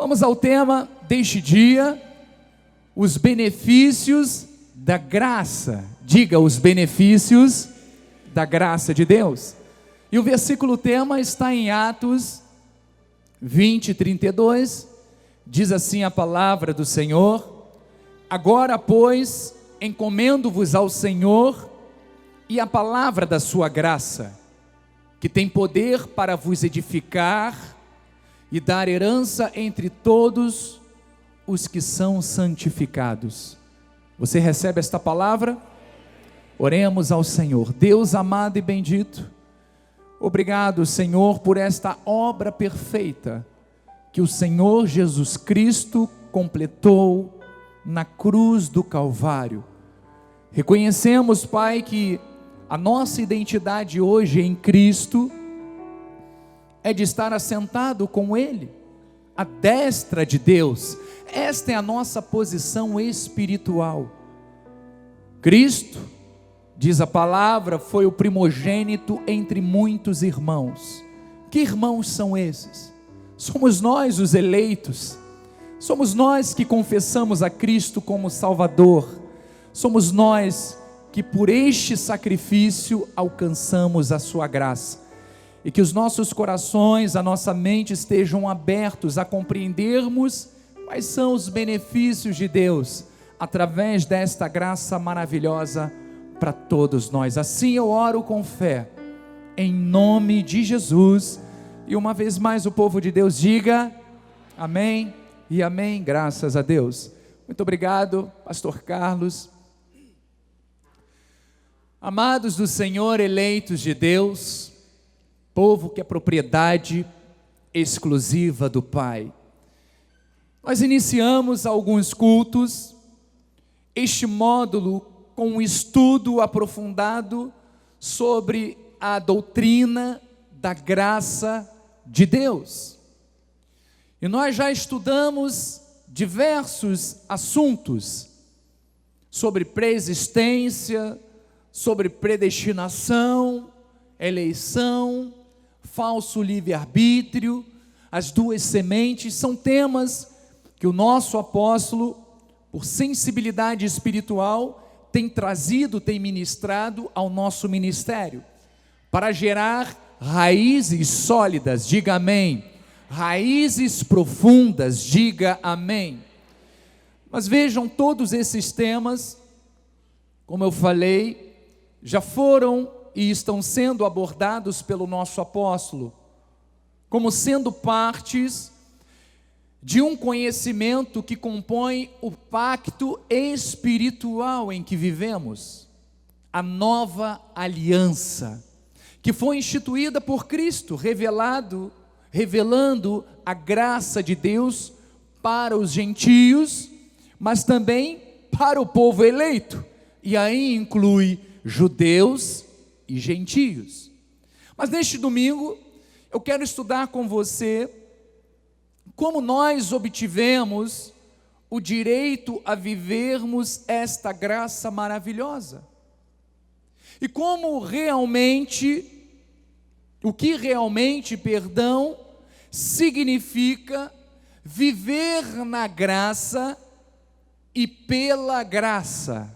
Vamos ao tema deste dia, os benefícios da graça. Diga, os benefícios da graça de Deus. E o versículo tema está em Atos 20, 32, diz assim a palavra do Senhor: agora, pois, encomendo-vos ao Senhor e a palavra da sua graça, que tem poder para vos edificar e dar herança entre todos os que são santificados. Você recebe esta palavra? Oremos ao Senhor. Deus amado e bendito, obrigado, Senhor, por esta obra perfeita que o Senhor Jesus Cristo completou na cruz do Calvário. Reconhecemos, Pai, que a nossa identidade hoje em Cristo é de estar assentado com Ele, à destra de Deus. Esta é a nossa posição espiritual. Cristo, diz a palavra, foi o primogênito entre muitos irmãos. Que irmãos são esses? Somos nós os eleitos, somos nós que confessamos a Cristo como Salvador, somos nós que por este sacrifício alcançamos a sua graça. E que os nossos corações, a nossa mente estejam abertos a compreendermos quais são os benefícios de Deus, através desta graça maravilhosa para todos nós. Assim eu oro com fé, em nome de Jesus. E uma vez mais o povo de Deus diga amém e amém, graças a Deus. Muito obrigado, pastor Carlos. Amados do Senhor, eleitos de Deus, povo que é propriedade exclusiva do Pai, nós iniciamos alguns cultos, este módulo com um estudo aprofundado sobre a doutrina da graça de Deus, e nós já estudamos diversos assuntos sobre preexistência, sobre predestinação, eleição, falso livre-arbítrio, as duas sementes. São temas que o nosso apóstolo, por sensibilidade espiritual, tem trazido, tem ministrado ao nosso ministério, para gerar raízes sólidas, diga amém, raízes profundas, diga amém. Mas vejam, todos esses temas, como eu falei, já foram e estão sendo abordados pelo nosso apóstolo, como sendo partes de um conhecimento que compõe o pacto espiritual em que vivemos, a nova aliança, que foi instituída por Cristo, revelando a graça de Deus para os gentios, mas também para o povo eleito, e aí inclui judeus e gentios. Mas neste domingo eu quero estudar com você como nós obtivemos o direito a vivermos esta graça maravilhosa, e como realmente, o que realmente, significa viver na graça e pela graça.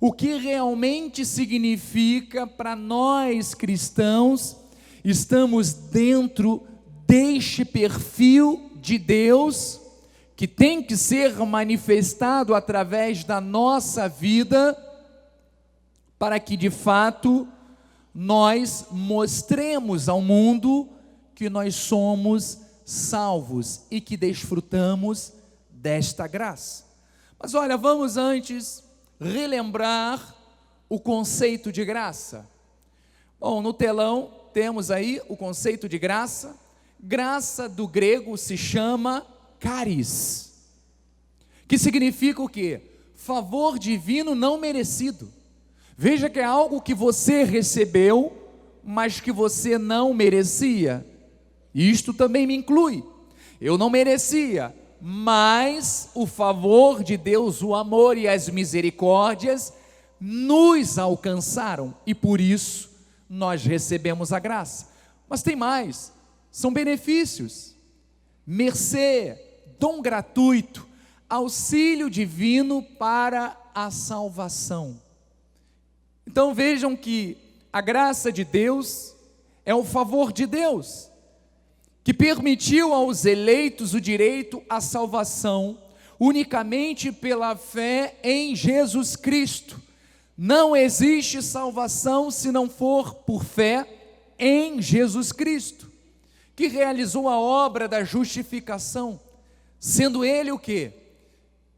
O que realmente significa para nós cristãos, estamos dentro deste perfil de Deus, que tem que ser manifestado através da nossa vida, para que de fato nós mostremos ao mundo que nós somos salvos e que desfrutamos desta graça. Mas olha, vamos antes relembrar o conceito de graça. Bom, no telão temos aí o conceito de graça. Graça do grego se chama charis, que significa o quê? Favor divino não merecido. Veja que é algo que você recebeu, mas que você não merecia. Isto também me inclui. Eu não merecia, mas o favor de Deus, o amor e as misericórdias nos alcançaram, e por isso nós recebemos a graça. Mas tem mais, são benefícios, mercê, dom gratuito, auxílio divino para a salvação. Então vejam que a graça de Deus é o favor de Deus, que permitiu aos eleitos o direito à salvação unicamente pela fé em Jesus Cristo. Não existe salvação se não for por fé em Jesus Cristo, que realizou a obra da justificação, sendo Ele o quê?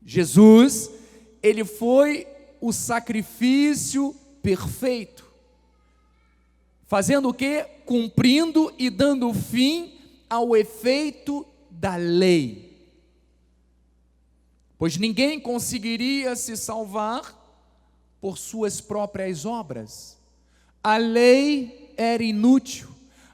Jesus, Ele foi o sacrifício perfeito, fazendo o quê? Cumprindo e dando fim ao efeito da lei. Pois ninguém conseguiria se salvar por suas próprias obras. A lei era inútil,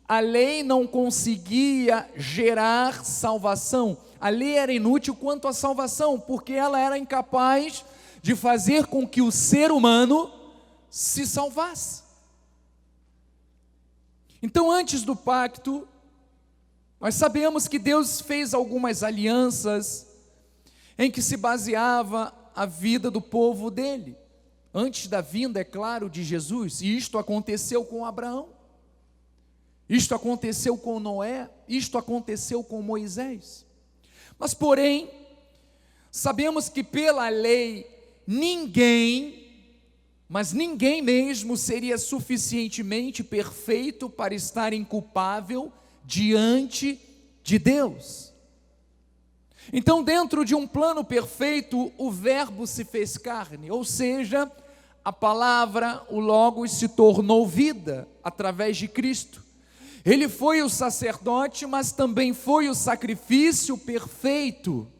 a lei não conseguia gerar salvação. A lei era inútil quanto à salvação, porque ela era incapaz de fazer com que o ser humano se salvasse. Então, antes do pacto, nós sabemos que Deus fez algumas alianças em que se baseava a vida do povo dele, antes da vinda, é claro, de Jesus. E isto aconteceu com Abraão, isto aconteceu com Noé, isto aconteceu com Moisés. Mas porém, sabemos que pela lei, ninguém mesmo seria suficientemente perfeito para estar inculpável diante de Deus. Então, dentro de um plano perfeito, o Verbo se fez carne, ou seja, a palavra, o Logos, se tornou vida através de Cristo. Ele foi o sacerdote, mas também foi o sacrifício perfeito,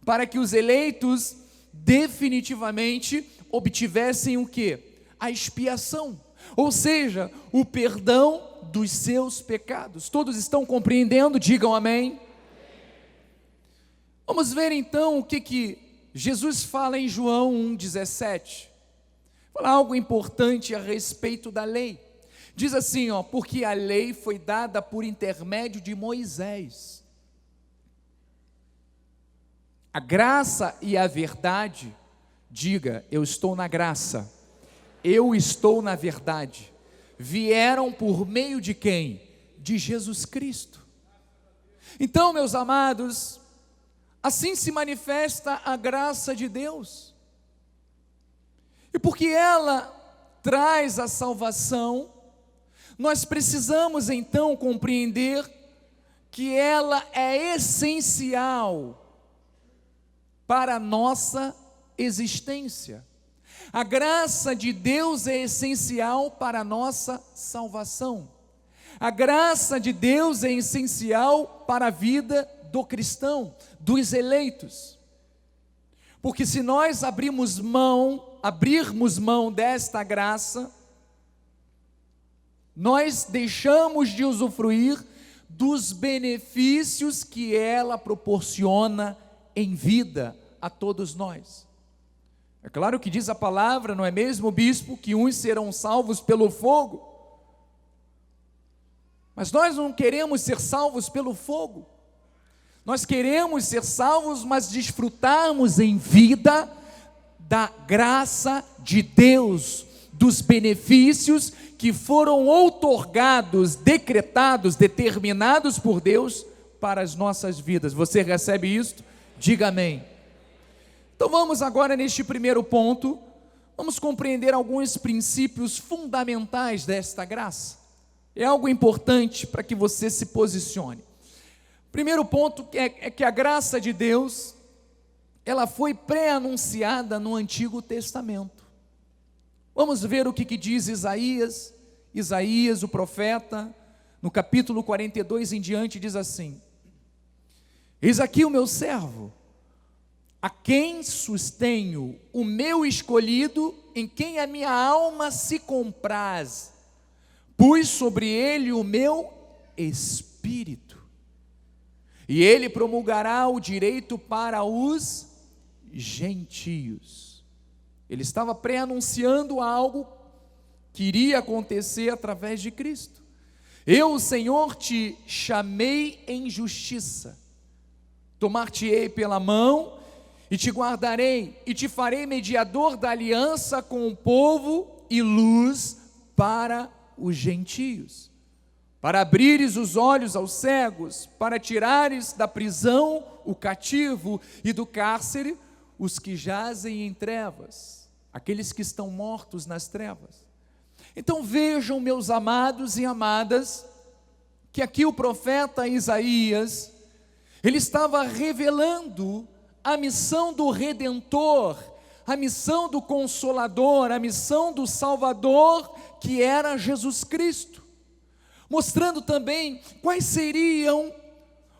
para que os eleitos definitivamente obtivessem o quê? A expiação, ou seja, o perdão dos seus pecados. Todos estão compreendendo? Digam amém. Vamos ver então o que Jesus fala em João 1,17. Fala algo importante a respeito da lei. Diz assim, porque a lei foi dada por intermédio de Moisés. A graça e a verdade, diga, eu estou na graça, eu estou na verdade, vieram por meio de quem? De Jesus Cristo. Então, meus amados, assim se manifesta a graça de Deus. E porque ela traz a salvação, nós precisamos então compreender que ela é essencial para a nossa existência. A graça de Deus é essencial para a nossa salvação. A graça de Deus é essencial para a vida do cristão, dos eleitos. Porque se nós abrirmos mão desta graça, nós deixamos de usufruir dos benefícios que ela proporciona em vida a todos nós. É claro que diz a palavra, não é mesmo, bispo, que uns serão salvos pelo fogo. Mas nós não queremos ser salvos pelo fogo. Nós queremos ser salvos, mas desfrutarmos em vida da graça de Deus, dos benefícios que foram outorgados, decretados, determinados por Deus para as nossas vidas. Você recebe isto? Diga amém. Então vamos agora neste primeiro ponto, vamos compreender alguns princípios fundamentais desta graça. É algo importante para que você se posicione. Primeiro ponto é que a graça de Deus, ela foi pré-anunciada no Antigo Testamento. Vamos ver o que diz Isaías, o profeta, no capítulo 42 em diante, diz assim: eis aqui o meu servo, a quem sustenho, o meu escolhido, em quem a minha alma se compraz, pus sobre ele o meu espírito, e ele promulgará o direito para os gentios. Ele estava pré-anunciando algo que iria acontecer através de Cristo. Eu, o Senhor, te chamei em justiça. tomar-te-ei pela mão e te guardarei, e te farei mediador da aliança com o povo e luz para os gentios, para abrires os olhos aos cegos, para tirares da prisão o cativo e do cárcere os que jazem em trevas, aqueles que estão mortos nas trevas. Então vejam, meus amados e amadas, que aqui o profeta Isaías, ele estava revelando a missão do Redentor, a missão do Consolador, a missão do Salvador, que era Jesus Cristo, mostrando também quais seriam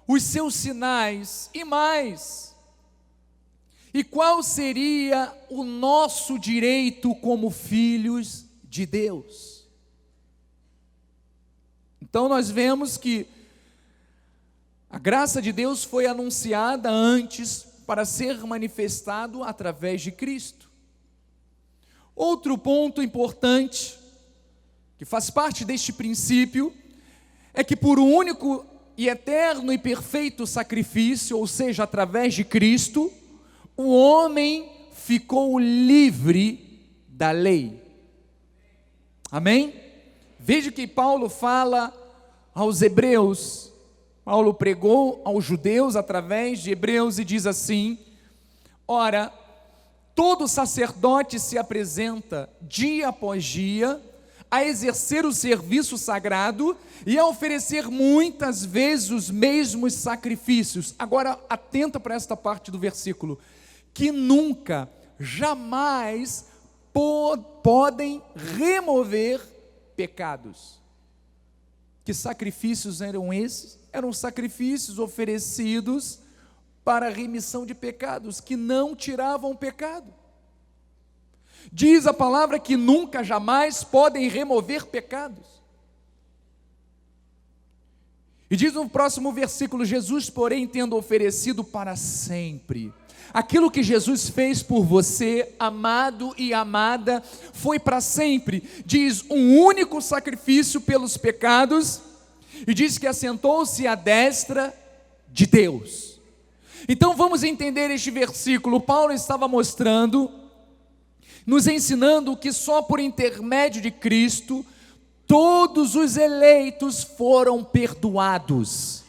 os seus sinais e mais, e qual seria o nosso direito como filhos de Deus. Então nós vemos que a graça de Deus foi anunciada antes para ser manifestado através de Cristo. Outro ponto importante, que faz parte deste princípio, é que por um único e eterno e perfeito sacrifício, ou seja, através de Cristo, o homem ficou livre da lei. Amém? Veja que Paulo fala aos hebreus, Paulo pregou aos judeus através de Hebreus e diz assim: ora, todo sacerdote se apresenta dia após dia a exercer o serviço sagrado e a oferecer muitas vezes os mesmos sacrifícios. Agora atenta para esta parte do versículo, que nunca, jamais podem remover pecados. Que sacrifícios eram esses? Eram sacrifícios oferecidos para a remissão de pecados, que não tiravam o pecado. Diz a palavra que nunca, jamais podem remover pecados. E diz no próximo versículo: Jesus, porém, tendo oferecido para sempre. Aquilo que Jesus fez por você, amado e amada, foi para sempre. Diz, um único sacrifício pelos pecados, e diz que assentou-se à destra de Deus. Então vamos entender este versículo. Paulo estava mostrando, nos ensinando que só por intermédio de Cristo, todos os eleitos foram perdoados.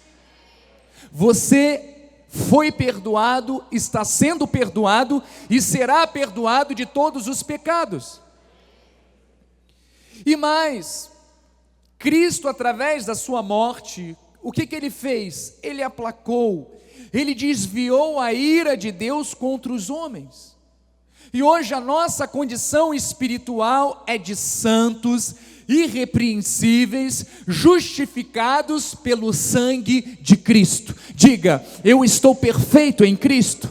Você foi perdoado, está sendo perdoado e será perdoado de todos os pecados. E mais, Cristo, através da sua morte, o que ele fez? Ele aplacou, ele desviou a ira de Deus contra os homens. E hoje a nossa condição espiritual é de santos, irrepreensíveis, justificados pelo sangue de Cristo. Diga, eu estou perfeito em Cristo.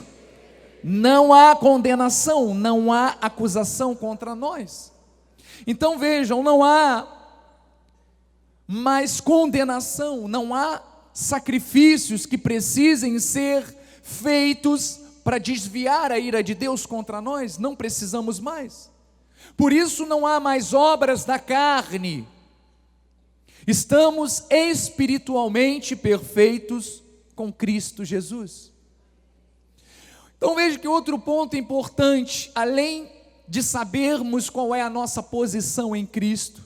Não há condenação, não há acusação contra nós. Então vejam, não há mais condenação, não há sacrifícios que precisem ser feitos para desviar a ira de Deus contra nós. Não precisamos mais. Por isso não há mais obras da carne. Estamos espiritualmente perfeitos com Cristo Jesus. Então veja que outro ponto importante, além de sabermos qual é a nossa posição em Cristo,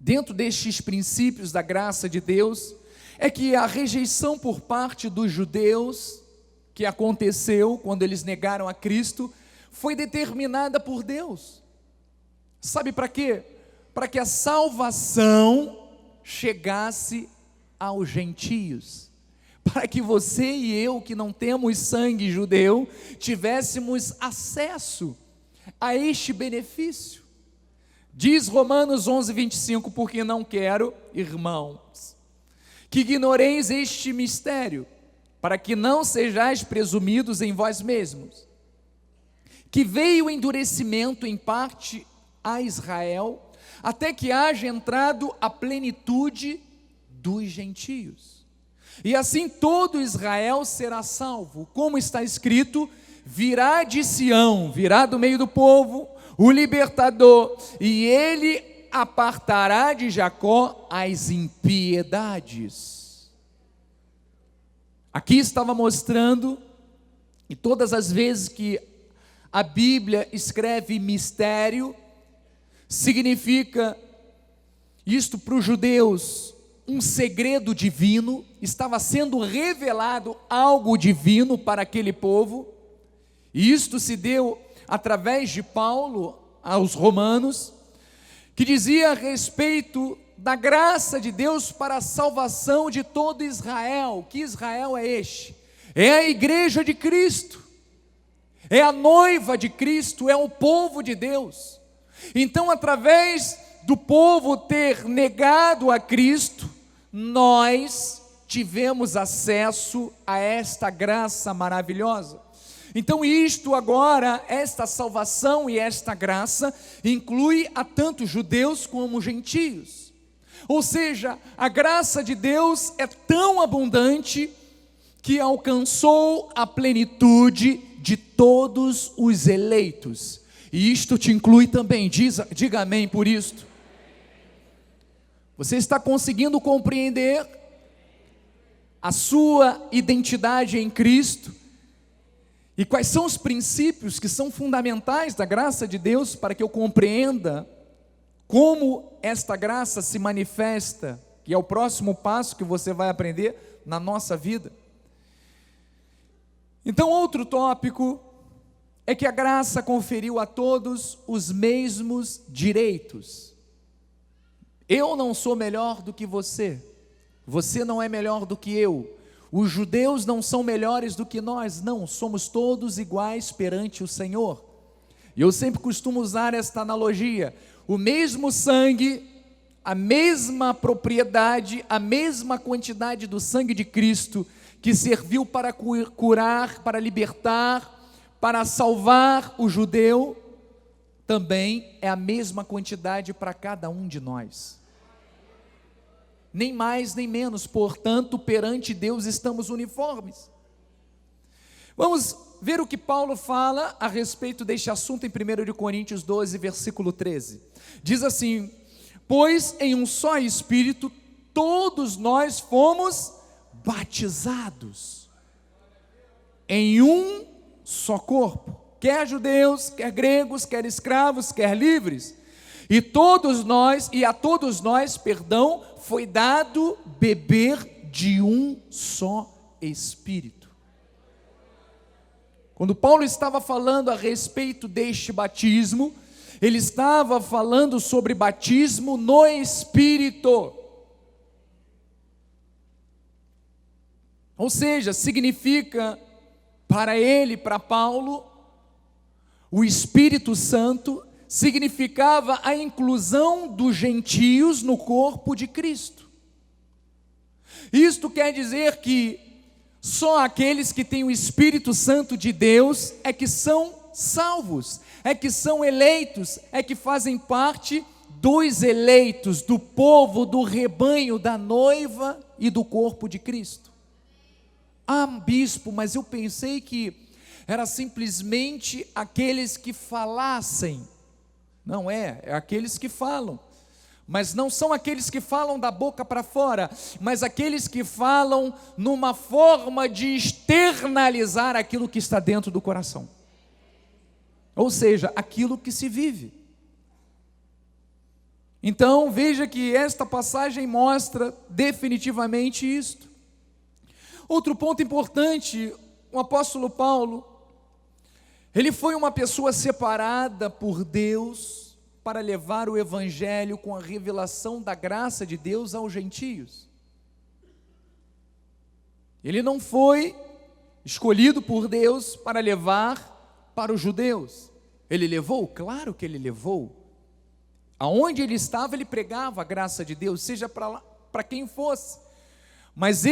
dentro destes princípios da graça de Deus, é que a rejeição por parte dos judeus, que aconteceu quando eles negaram a Cristo, foi determinada por Deus. Sabe para quê? Para que a salvação chegasse aos gentios, para que você e eu, que não temos sangue judeu, tivéssemos acesso a este benefício. Diz Romanos 11:25, porque não quero, irmãos, que ignoreis este mistério, para que não sejais presumidos em vós mesmos, que veio o endurecimento em parte a Israel, até que haja entrado a plenitude dos gentios. E assim todo Israel será salvo, como está escrito: virá de Sião, virá do meio do povo, o libertador, e ele apartará de Jacó as impiedades. Aqui estava mostrando, e todas as vezes que a Bíblia escreve mistério, significa isto para os judeus, um segredo divino, estava sendo revelado algo divino para aquele povo, e isto se deu através de Paulo aos romanos, que dizia a respeito da graça de Deus para a salvação de todo Israel. Que Israel é este? É a igreja de Cristo, é a noiva de Cristo, é o povo de Deus. Então, através do povo ter negado a Cristo, nós tivemos acesso a esta graça maravilhosa. Então isto agora, esta salvação e esta graça, inclui a tanto judeus como gentios. Ou seja, a graça de Deus é tão abundante que alcançou a plenitude de todos os eleitos. E isto te inclui também, diga amém por isto. Você está conseguindo compreender a sua identidade em Cristo? E quais são os princípios que são fundamentais da graça de Deus para que eu compreenda como esta graça se manifesta, que é o próximo passo que você vai aprender na nossa vida? Então, outro tópico é que a graça conferiu a todos os mesmos direitos. Eu não sou melhor do que você, você não é melhor do que eu, os judeus não são melhores do que nós, não, somos todos iguais perante o Senhor. E eu sempre costumo usar esta analogia: o mesmo sangue, a mesma propriedade, a mesma quantidade do sangue de Cristo, que serviu para curar, para libertar, para salvar o judeu, também é a mesma quantidade para cada um de nós. Nem mais nem menos, portanto, perante Deus estamos uniformes. Vamos ver o que Paulo fala a respeito deste assunto em 1 Coríntios 12, versículo 13. Diz assim: pois em um só Espírito todos nós fomos batizados em um só corpo, quer judeus, quer gregos, quer escravos, quer livres, e a todos nós, foi dado beber de um só Espírito. Quando Paulo estava falando a respeito deste batismo, ele estava falando sobre batismo no Espírito. Ou seja, significa para ele, para Paulo, o Espírito Santo significava a inclusão dos gentios no corpo de Cristo. Isto quer dizer que só aqueles que têm o Espírito Santo de Deus é que são salvos, é que são eleitos, é que fazem parte dos eleitos, do povo, do rebanho, da noiva e do corpo de Cristo. Ah, bispo, mas eu pensei que era simplesmente aqueles que falassem. Não é aqueles que falam, mas não são aqueles que falam da boca para fora, mas aqueles que falam numa forma de externalizar aquilo que está dentro do coração, ou seja, aquilo que se vive. Então veja que esta passagem mostra definitivamente isto. Outro ponto importante, o apóstolo Paulo, ele foi uma pessoa separada por Deus para levar o evangelho com a revelação da graça de Deus aos gentios. Ele não foi escolhido por Deus para levar para os judeus. Ele levou? Claro que ele levou. Aonde ele estava, ele pregava a graça de Deus, seja para quem fosse. Mas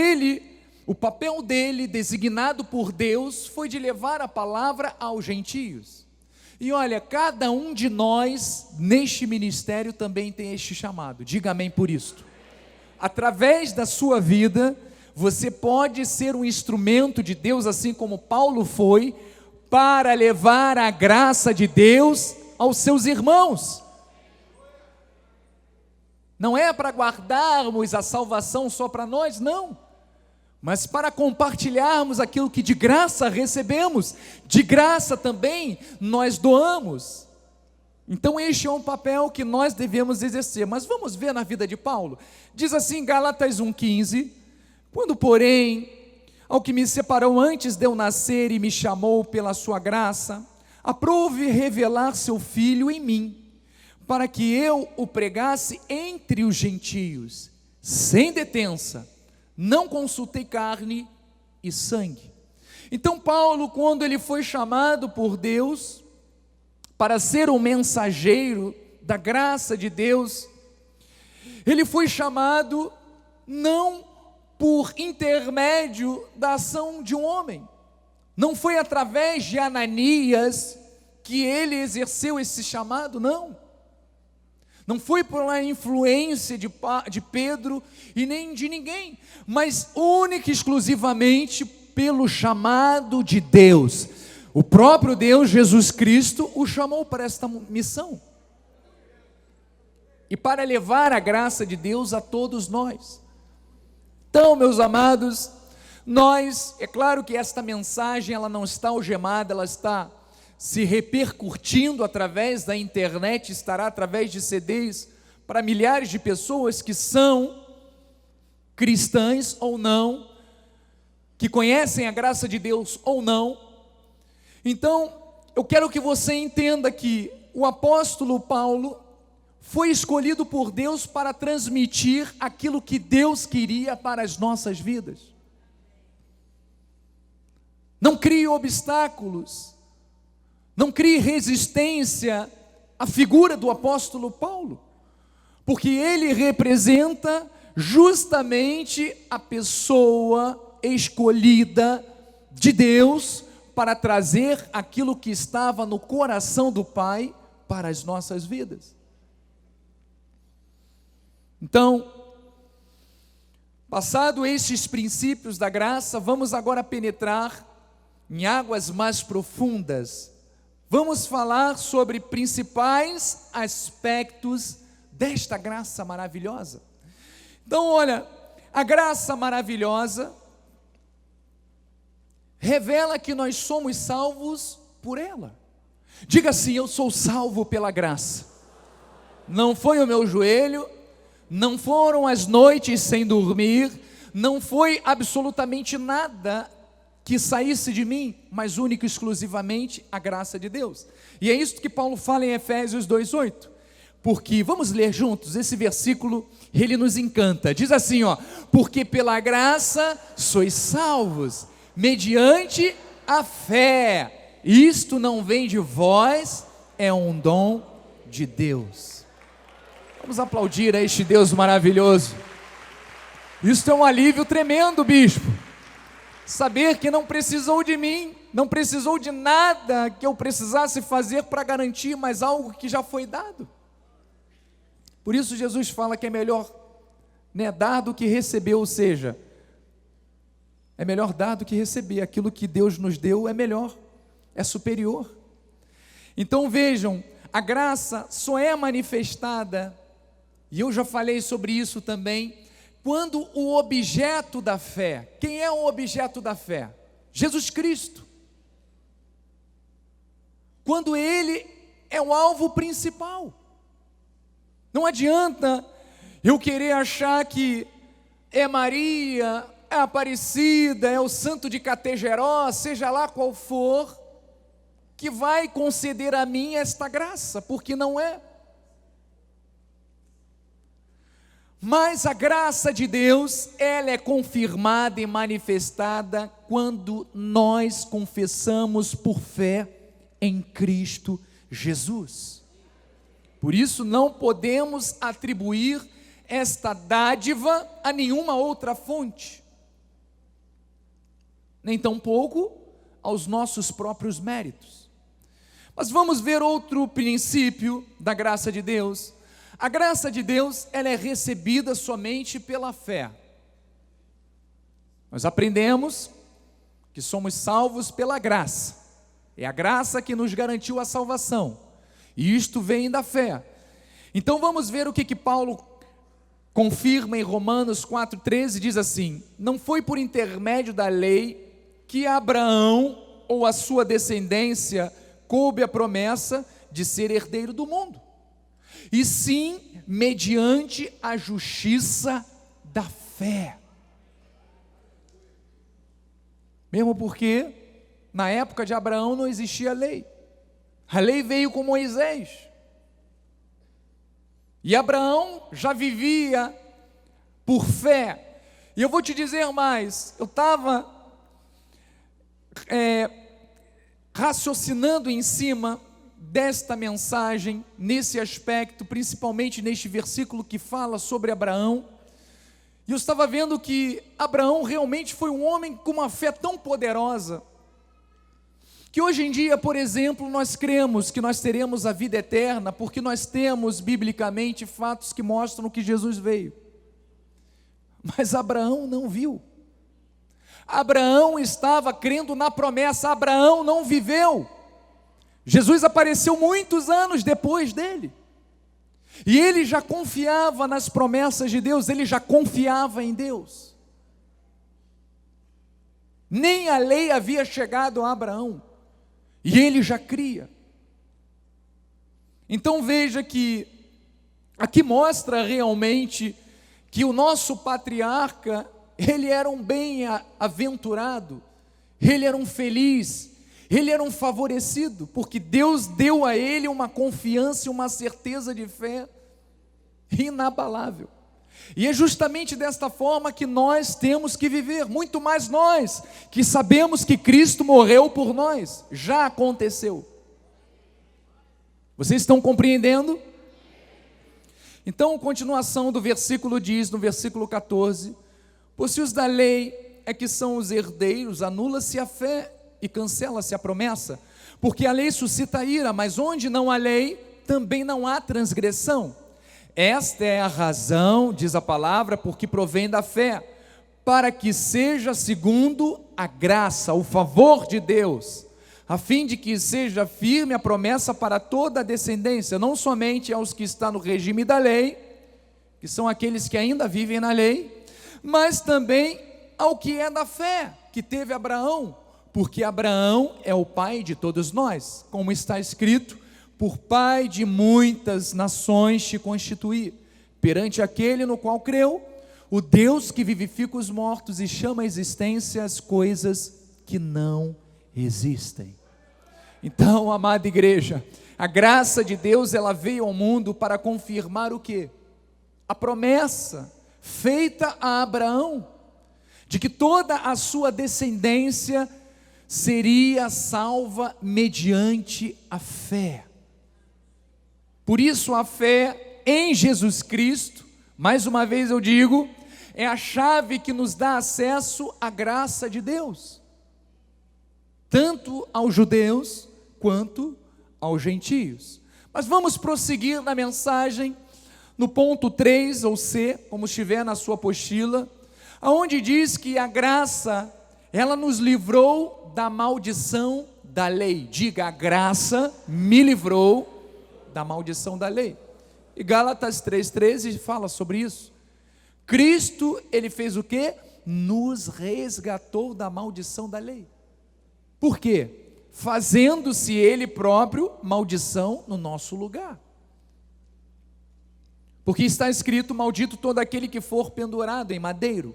o papel dele, designado por Deus, foi de levar a palavra aos gentios. E olha, cada um de nós, neste ministério, também tem este chamado. Diga amém por isto. Através da sua vida, você pode ser um instrumento de Deus, assim como Paulo foi, para levar a graça de Deus aos seus irmãos. Não é para guardarmos a salvação só para nós, não. mas para compartilharmos aquilo que de graça recebemos, de graça também nós doamos. Então este é um papel que nós devemos exercer. Mas vamos ver na vida de Paulo. Diz assim, Gálatas 1,15: quando, porém, ao que me separou antes de eu nascer e me chamou pela sua graça, aprouve revelar seu Filho em mim, para que eu o pregasse entre os gentios, sem detença, não consultei carne e sangue. Então Paulo, quando ele foi chamado por Deus para ser o mensageiro da graça de Deus, ele foi chamado não por intermédio da ação de um homem, não foi através de Ananias que ele exerceu esse chamado, não foi pela influência de Pedro e nem de ninguém, mas única e exclusivamente pelo chamado de Deus. O próprio Deus, Jesus Cristo, o chamou para esta missão e para levar a graça de Deus a todos nós. Então, meus amados, é claro que esta mensagem ela não está algemada, ela está se repercutindo através da internet, estará através de CDs para milhares de pessoas que são cristãs ou não, que conhecem a graça de Deus ou não. Então, eu quero que você entenda que o apóstolo Paulo foi escolhido por Deus para transmitir aquilo que Deus queria para as nossas vidas. Não crie obstáculos, não crie resistência à figura do apóstolo Paulo, porque ele representa justamente a pessoa escolhida de Deus para trazer aquilo que estava no coração do Pai para as nossas vidas. Então, passado estes princípios da graça, vamos agora penetrar em águas mais profundas. Vamos falar sobre principais aspectos desta graça maravilhosa. Então, olha, a graça maravilhosa revela que nós somos salvos por ela. Diga assim: eu sou salvo pela graça. Não foi o meu joelho, não foram as noites sem dormir, não foi absolutamente nada que saísse de mim, mas único e exclusivamente a graça de Deus. E é isso que Paulo fala em Efésios 2,8. Porque, vamos ler juntos, esse versículo, ele nos encanta. Diz assim, porque pela graça sois salvos, mediante a fé. Isto não vem de vós, é um dom de Deus. Vamos aplaudir a este Deus maravilhoso. Isso é um alívio tremendo, bispo. Saber que não precisou de mim, não precisou de nada que eu precisasse fazer para garantir, mas algo que já foi dado. Por isso Jesus fala que é melhor dar do que receber, ou seja, é melhor dar do que receber. Aquilo que Deus nos deu é melhor, é superior. Então vejam, a graça só é manifestada, e eu já falei sobre isso também, quando o objeto da fé, quem é o objeto da fé? Jesus Cristo. Quando Ele é o alvo principal. Não adianta eu querer achar que é Maria, é Aparecida, é o santo de Categeró, seja lá qual for, que vai conceder a mim esta graça, porque não é. Mas a graça de Deus, ela é confirmada e manifestada quando nós confessamos por fé em Cristo Jesus. Por isso não podemos atribuir esta dádiva a nenhuma outra fonte, nem tampouco aos nossos próprios méritos. Mas vamos ver outro princípio da graça de Deus. A graça de Deus, ela é recebida somente pela fé. Nós aprendemos que somos salvos pela graça. É a graça que nos garantiu a salvação. E isto vem da fé. Então vamos ver o que Paulo confirma em Romanos 4,13, diz assim: não foi por intermédio da lei que Abraão ou a sua descendência coube a promessa de ser herdeiro do mundo, e sim mediante a justiça da fé. Mesmo porque na época de Abraão não existia lei, a lei veio com Moisés, e Abraão já vivia por fé. E eu vou te dizer mais, eu estava raciocinando em cima desta mensagem, nesse aspecto, principalmente neste versículo que fala sobre Abraão, e eu estava vendo que Abraão realmente foi um homem com uma fé tão poderosa, que hoje em dia, por exemplo, nós cremos que nós teremos a vida eterna, porque nós temos biblicamente fatos que mostram que Jesus veio, mas Abraão não viu. Abraão estava crendo na promessa, Abraão não viveu. Jesus apareceu muitos anos depois dele, e ele já confiava nas promessas de Deus, ele já confiava em Deus. Nem a lei havia chegado a Abraão, e ele já cria. Então veja que aqui mostra realmente que o nosso patriarca, ele era um bem-aventurado, ele era um feliz, ele era um favorecido, porque Deus deu a ele uma confiança e uma certeza de fé inabalável. E é justamente desta forma que nós temos que viver, muito mais nós, que sabemos que Cristo morreu por nós, já aconteceu. Vocês estão compreendendo? Então, a continuação do versículo diz, no versículo 14: pois se os da lei é que são os herdeiros, anula-se a fé e cancela-se a promessa, porque a lei suscita ira, mas onde não há lei, também não há transgressão. Esta é a razão, diz a palavra, porque provém da fé, para que seja segundo a graça, o favor de Deus, a fim de que seja firme a promessa para toda a descendência, não somente aos que estão no regime da lei, que são aqueles que ainda vivem na lei, mas também ao que é da fé, que teve Abraão, porque Abraão é o pai de todos nós, como está escrito: por pai de muitas nações te constituí, perante aquele no qual creu, o Deus que vivifica os mortos e chama à existência as coisas que não existem. Então, amada igreja, a graça de Deus, ela veio ao mundo para confirmar o quê? A promessa feita a Abraão, de que toda a sua descendência seria salva mediante a fé. Por isso a fé em Jesus Cristo, mais uma vez eu digo, é a chave que nos dá acesso à graça de Deus, tanto aos judeus quanto aos gentios. Mas vamos prosseguir na mensagem, no ponto 3 ou C, como estiver na sua apostila, aonde diz que a graça, ela nos livrou da maldição da lei. Diga: a graça me livrou da maldição da lei. E Gálatas 3,13 fala sobre isso. Cristo, ele fez o quê? Nos resgatou da maldição da lei. Por quê? Fazendo-se ele próprio maldição no nosso lugar. Porque está escrito: maldito todo aquele que for pendurado em madeiro,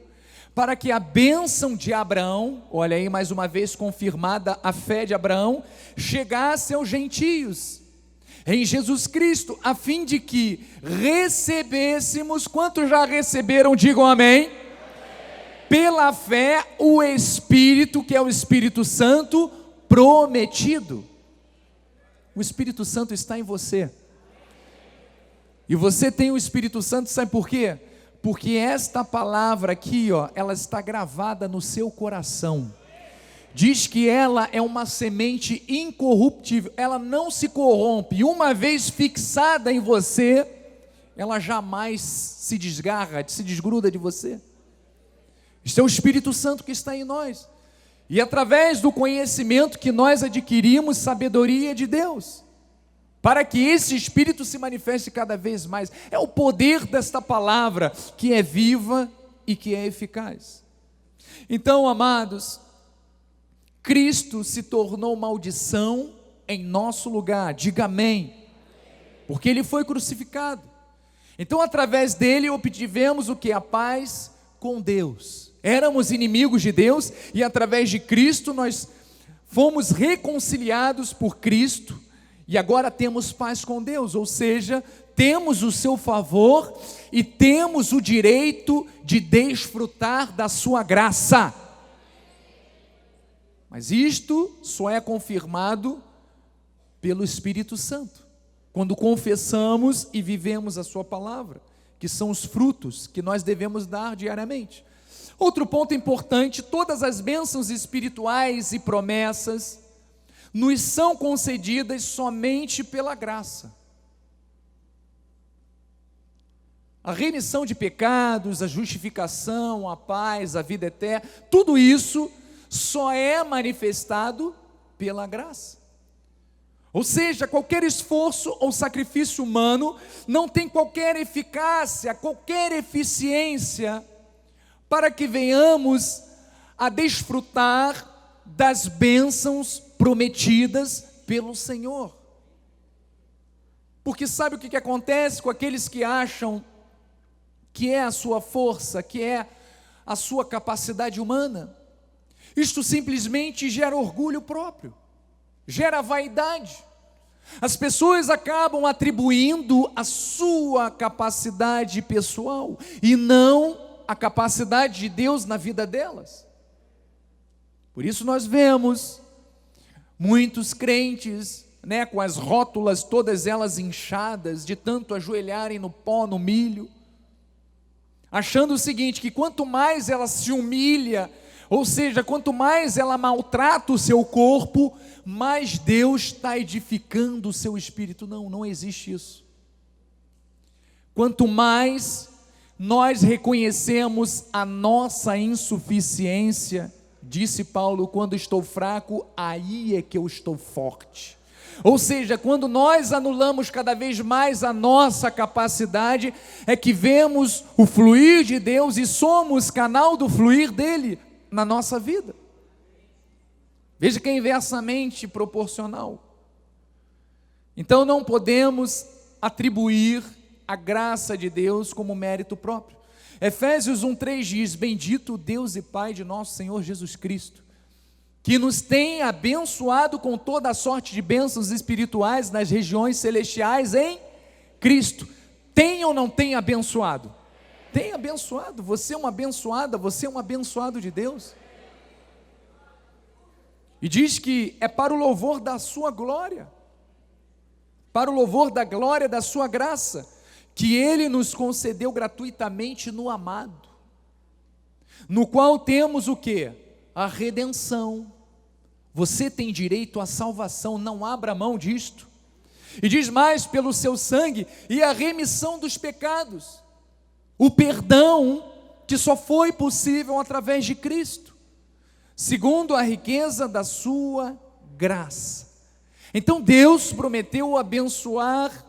para que a bênção de Abraão, olha aí mais uma vez confirmada a fé de Abraão, chegasse aos gentios, em Jesus Cristo, a fim de que recebêssemos, quantos já receberam, digam amém, pela fé, o Espírito, que é o Espírito Santo prometido. O Espírito Santo está em você, e você tem o Espírito Santo, sabe por quê? Porque esta palavra aqui, ó, ela está gravada no seu coração. Diz que ela é uma semente incorruptível, ela não se corrompe, e uma vez fixada em você, ela jamais se desgarra, se desgruda de você. Este é o Espírito Santo que está em nós, e através do conhecimento que nós adquirimos, sabedoria de Deus. para que esse Espírito se manifeste cada vez mais. É o poder desta palavra que é viva e que é eficaz. Então, amados, Cristo se tornou maldição em nosso lugar, diga amém, porque Ele foi crucificado. Então, através dele obtivemos o que? A paz com Deus. Éramos inimigos de Deus e através de Cristo nós fomos reconciliados por Cristo e agora temos paz com Deus, ou seja, temos o seu favor e temos o direito de desfrutar da sua graça. Mas isto só é confirmado pelo Espírito Santo, quando confessamos e vivemos a sua palavra, que são os frutos que nós devemos dar diariamente. Outro ponto importante: todas as bênçãos espirituais e promessas nos são concedidas somente pela graça. A remissão de pecados, a justificação, a paz, a vida eterna, tudo isso só é manifestado pela graça. Ou seja, qualquer esforço ou sacrifício humano não tem qualquer eficácia, qualquer eficiência para que venhamos a desfrutar das bênçãos prometidas pelo Senhor. Porque sabe o que acontece com aqueles que acham que é a sua força, que é a sua capacidade humana? Isto simplesmente gera orgulho próprio, gera vaidade. As pessoas acabam atribuindo a sua capacidade pessoal e não a capacidade de Deus na vida delas. Por isso nós vemos muitos crentes, com as rótulas todas elas inchadas, de tanto ajoelharem no pó, no milho, achando o seguinte, que quanto mais ela se humilha, ou seja, quanto mais ela maltrata o seu corpo, mais Deus está edificando o seu espírito. Não, não existe isso. Quanto mais nós reconhecemos a nossa insuficiência, disse Paulo, quando estou fraco, aí é que eu estou forte. Ou seja, quando nós anulamos cada vez mais a nossa capacidade, é que vemos o fluir de Deus e somos canal do fluir dele na nossa vida. Veja que é inversamente proporcional. Então não podemos atribuir a graça de Deus como mérito próprio. Efésios 1:3 diz: bendito Deus e Pai de nosso Senhor Jesus Cristo, que nos tem abençoado com toda a sorte de bênçãos espirituais nas regiões celestiais em Cristo. Tem ou não tem abençoado? Tem abençoado. Você é uma abençoada, você é um abençoado de Deus. E diz que é para o louvor da sua glória, para o louvor da glória da sua graça, que Ele nos concedeu gratuitamente no amado, no qual temos o quê? A redenção. Você tem direito à salvação, não abra mão disto. E diz mais: pelo seu sangue e a remissão dos pecados, o perdão que só foi possível através de Cristo, segundo a riqueza da sua graça. Então Deus prometeu abençoar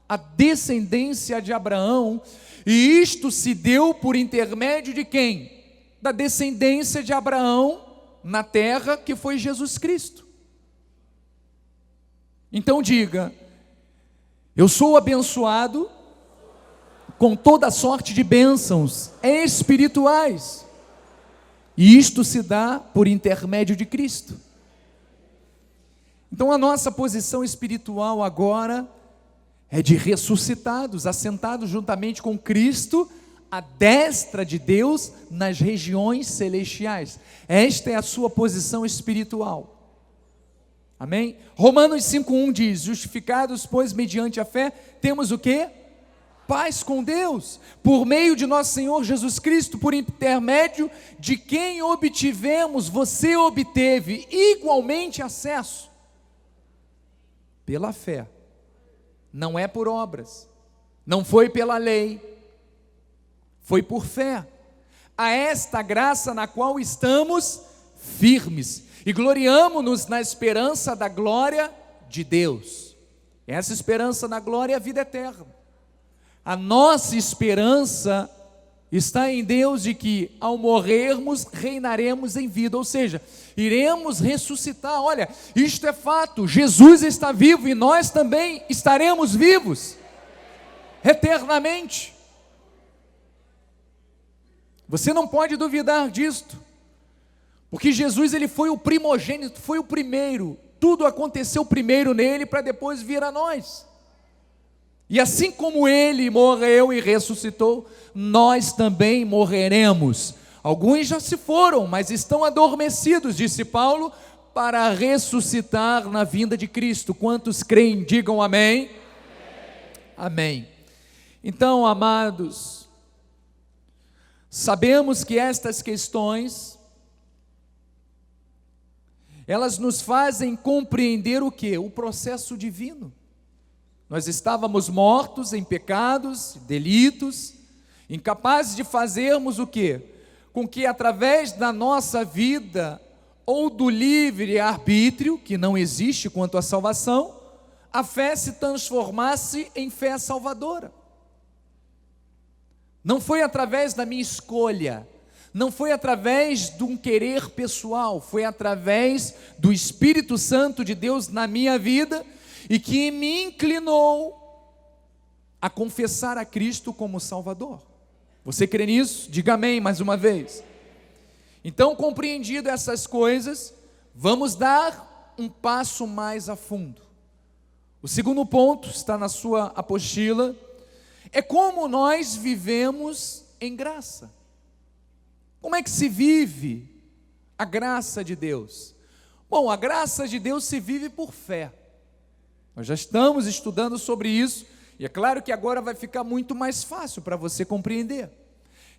a descendência de Abraão, e isto se deu por intermédio de quem? Da descendência de Abraão na terra, que foi Jesus Cristo. Então diga: eu sou abençoado com toda sorte de bênçãos espirituais, e isto se dá por intermédio de Cristo. Então a nossa posição espiritual agora é de ressuscitados, assentados juntamente com Cristo, à destra de Deus nas regiões celestiais. Esta é a sua posição espiritual. Amém? Romanos 5:1 diz: justificados, pois, mediante a fé, temos o quê? Paz com Deus, por meio de nosso Senhor Jesus Cristo, por intermédio de quem obtivemos, você obteve igualmente acesso, pela fé. Não é por obras, não foi pela lei, foi por fé, a esta graça na qual estamos firmes, e gloriamo-nos na esperança da glória de Deus. Essa esperança na glória é a vida eterna. A nossa esperança está em Deus de que ao morrermos reinaremos em vida, ou seja, iremos ressuscitar. Olha, isto é fato, Jesus está vivo e nós também estaremos vivos eternamente. Você não pode duvidar disto, porque Jesus ele foi o primogênito, foi o primeiro, tudo aconteceu primeiro nele para depois vir a nós. E assim como ele morreu e ressuscitou, nós também morreremos. Alguns já se foram, mas estão adormecidos, disse Paulo, para ressuscitar na vinda de Cristo. Quantos creem, digam amém. Amém. Então, amados, sabemos que estas questões, elas nos fazem compreender o quê? O processo divino. Nós estávamos mortos em pecados, delitos, incapazes de fazermos o quê? Com que através da nossa vida, ou do livre arbítrio, que não existe quanto à salvação, a fé se transformasse em fé salvadora. Não foi através da minha escolha, não foi através de um querer pessoal, foi através do Espírito Santo de Deus na minha vida, e que me inclinou a confessar a Cristo como Salvador. Você crê nisso? Diga amém mais uma vez. Então, compreendido essas coisas, vamos dar um passo mais a fundo. O segundo ponto, está na sua apostila, é como nós vivemos em graça. Como é que se vive a graça de Deus? Bom, a graça de Deus se vive por fé. Nós já estamos estudando sobre isso, e é claro que agora vai ficar muito mais fácil para você compreender.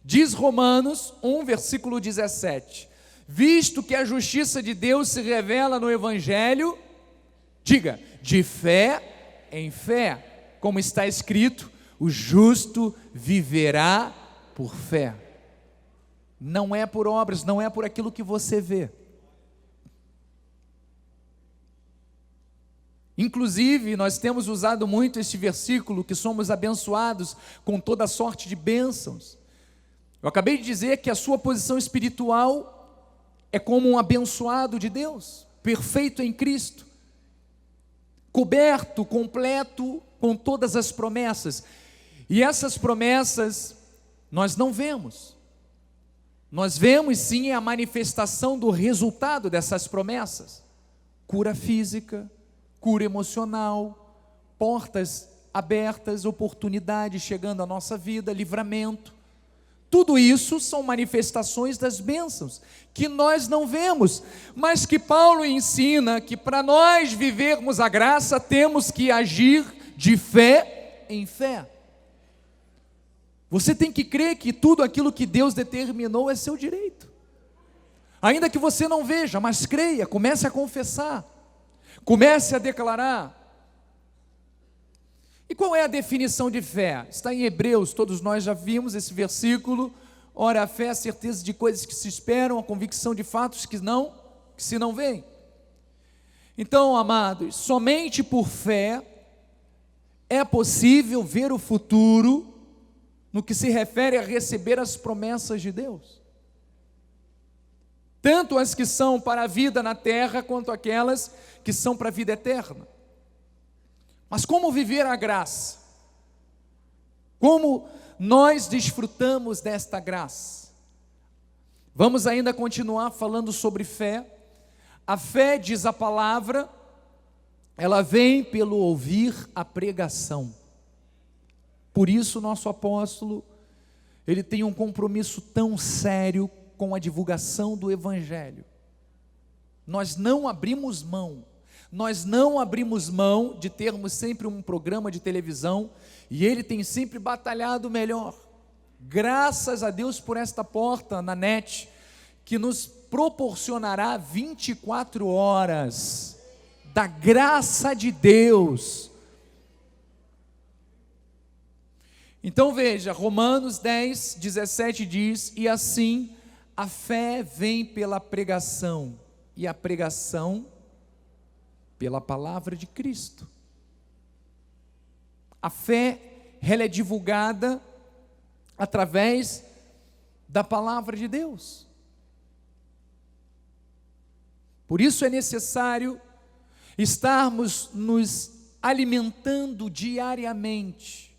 Diz Romanos 1, versículo 17: visto que a justiça de Deus se revela no Evangelho, diga, de fé em fé, como está escrito, o justo viverá por fé. Não é por obras, não é por aquilo que você vê. Inclusive, nós temos usado muito este versículo, que somos abençoados com toda sorte de bênçãos. Eu acabei de dizer que a sua posição espiritual é como um abençoado de Deus, perfeito em Cristo, coberto, completo com todas as promessas. E essas promessas nós não vemos. Nós vemos sim a manifestação do resultado dessas promessas: cura física, cura emocional, portas abertas, oportunidades chegando à nossa vida, livramento. Tudo isso são manifestações das bênçãos que nós não vemos, mas que Paulo ensina que para nós vivermos a graça temos que agir de fé em fé. Você tem que crer que tudo aquilo que Deus determinou é seu direito, ainda que você não veja, mas creia, comece a confessar, comece a declarar. E qual é a definição de fé? Está em Hebreus, todos nós já vimos esse versículo. Ora, a fé é a certeza de coisas que se esperam, a convicção de fatos que se não veem. Então, amados, somente por fé é possível ver o futuro no que se refere a receber as promessas de Deus, tanto as que são para a vida na terra, quanto aquelas que são para a vida eterna. Mas como viver a graça? Como nós desfrutamos desta graça? Vamos ainda continuar falando sobre fé. A fé, diz a palavra, ela vem pelo ouvir a pregação. Por isso nosso apóstolo, ele tem um compromisso tão sério com a divulgação do Evangelho. Nós não abrimos mão de termos sempre um programa de televisão, e ele tem sempre batalhado melhor. Graças a Deus por esta porta na net, que nos proporcionará 24 horas da graça de Deus. Então veja, Romanos 10, 17 diz: e assim a fé vem pela pregação, e a pregação pela palavra de Cristo. A fé, ela é divulgada através da palavra de Deus. Por isso é necessário estarmos nos alimentando diariamente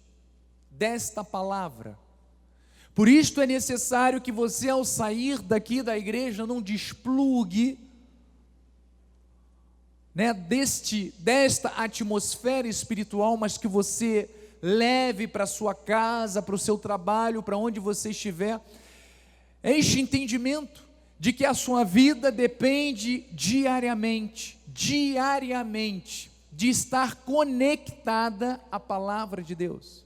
desta palavra. Por isto é necessário que você, ao sair daqui da igreja, não desplugue, desta atmosfera espiritual, mas que você leve para a sua casa, para o seu trabalho, para onde você estiver, este entendimento de que a sua vida depende diariamente, de estar conectada à palavra de Deus.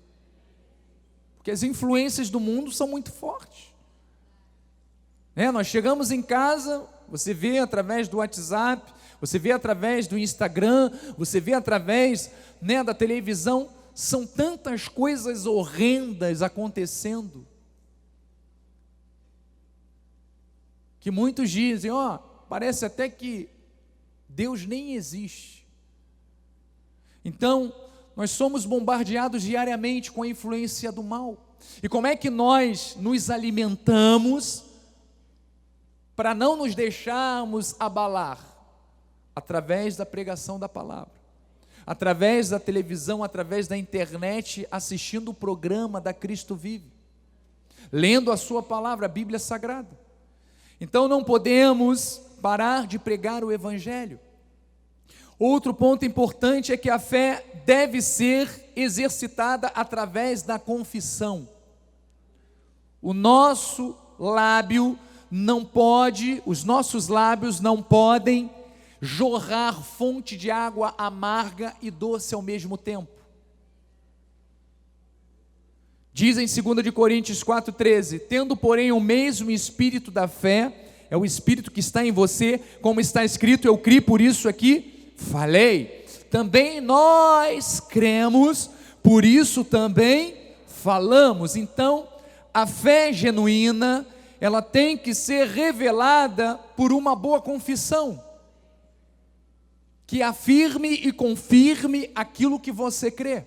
Porque as influências do mundo são muito fortes. Nós chegamos em casa, você vê através do WhatsApp, você vê através do Instagram, você vê através da televisão, são tantas coisas horrendas acontecendo, que muitos dizem, parece até que Deus nem existe. Então, nós somos bombardeados diariamente com a influência do mal. E como é que nós nos alimentamos para não nos deixarmos abalar? Através da pregação da palavra, através da televisão, através da internet, assistindo o programa da Cristo Vive, lendo a sua palavra, a Bíblia Sagrada. Então não podemos parar de pregar o Evangelho. Outro ponto importante é que a fé deve ser exercitada através da confissão. O nosso lábio não pode, os nossos lábios não podem jorrar fonte de água amarga e doce ao mesmo tempo. Diz em 2 de Coríntios 4,13, tendo porém o mesmo espírito da fé, é o espírito que está em você, como está escrito, eu criei, por isso aqui falei. Também nós cremos, por isso também falamos. Então, a fé genuína, ela tem que ser revelada por uma boa confissão, que afirme e confirme aquilo que você crê.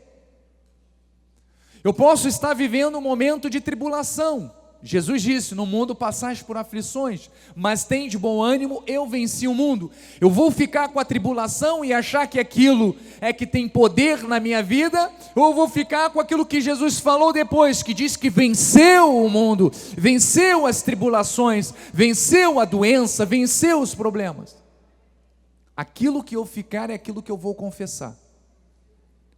Eu posso estar vivendo um momento de tribulação. Jesus disse, no mundo passais por aflições, mas tem de bom ânimo, eu venci o mundo. Eu vou ficar com a tribulação e achar que aquilo é que tem poder na minha vida, ou eu vou ficar com aquilo que Jesus falou depois, que diz que venceu o mundo, venceu as tribulações, venceu a doença, venceu os problemas. Aquilo que eu ficar é aquilo que eu vou confessar.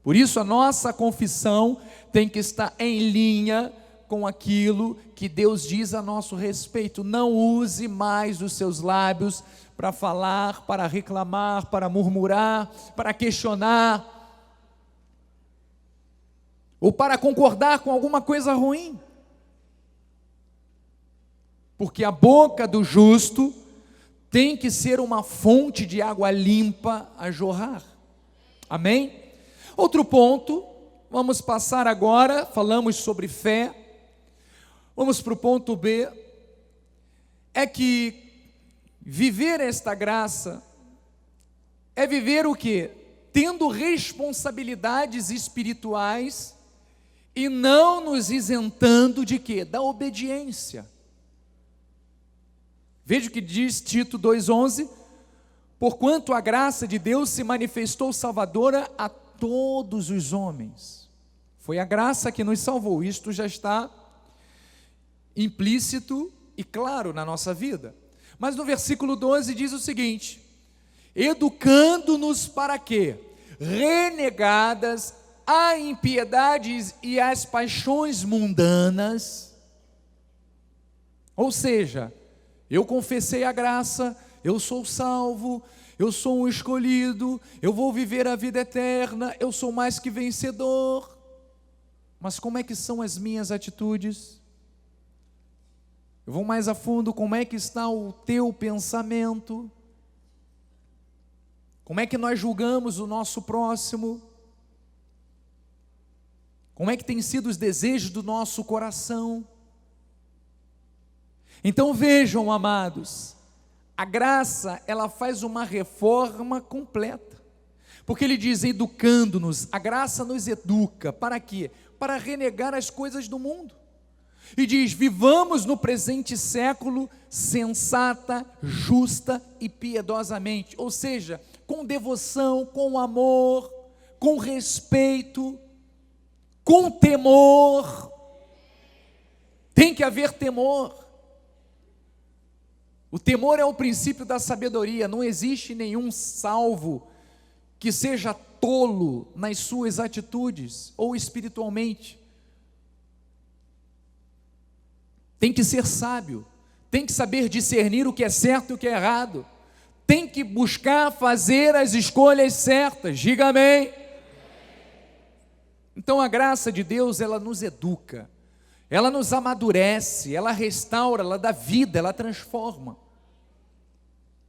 Por isso a nossa confissão tem que estar em linha com aquilo que Deus diz a nosso respeito. Não use mais os seus lábios para falar, para reclamar, para murmurar, para questionar, ou para concordar com alguma coisa ruim. Porque a boca do justo tem que ser uma fonte de água limpa a jorrar. Amém? Outro ponto, vamos passar agora, falamos sobre fé, vamos para o ponto B, é que viver esta graça é viver o quê? Tendo responsabilidades espirituais e não nos isentando de quê? Da obediência. Veja o que diz Tito 2,11, porquanto a graça de Deus se manifestou salvadora a todos os homens. Foi a graça que nos salvou, isto já está implícito e claro na nossa vida. Mas no versículo 12 diz o seguinte, educando-nos para quê? Renegadas a impiedades e as paixões mundanas. Ou seja, eu confessei a graça, eu sou salvo, eu sou um escolhido, eu vou viver a vida eterna, eu sou mais que vencedor. Mas como é que são as minhas atitudes? Eu vou mais a fundo, como é que está o teu pensamento? Como é que nós julgamos o nosso próximo? Como é que tem sido os desejos do nosso coração? Então vejam, amados, a graça, ela faz uma reforma completa. Porque ele diz: educando-nos, a graça nos educa, para quê? Para renegar as coisas do mundo. E diz: vivamos no presente século sensata, justa e piedosamente, ou seja, com devoção, com amor, com respeito, com temor. Tem que haver temor. O temor é o princípio da sabedoria. Não existe nenhum salvo que seja tolo nas suas atitudes ou espiritualmente. Tem que ser sábio, tem que saber discernir o que é certo e o que é errado, tem que buscar fazer as escolhas certas. Diga amém. Então a graça de Deus, ela nos educa, ela nos amadurece, ela restaura, ela dá vida, ela transforma.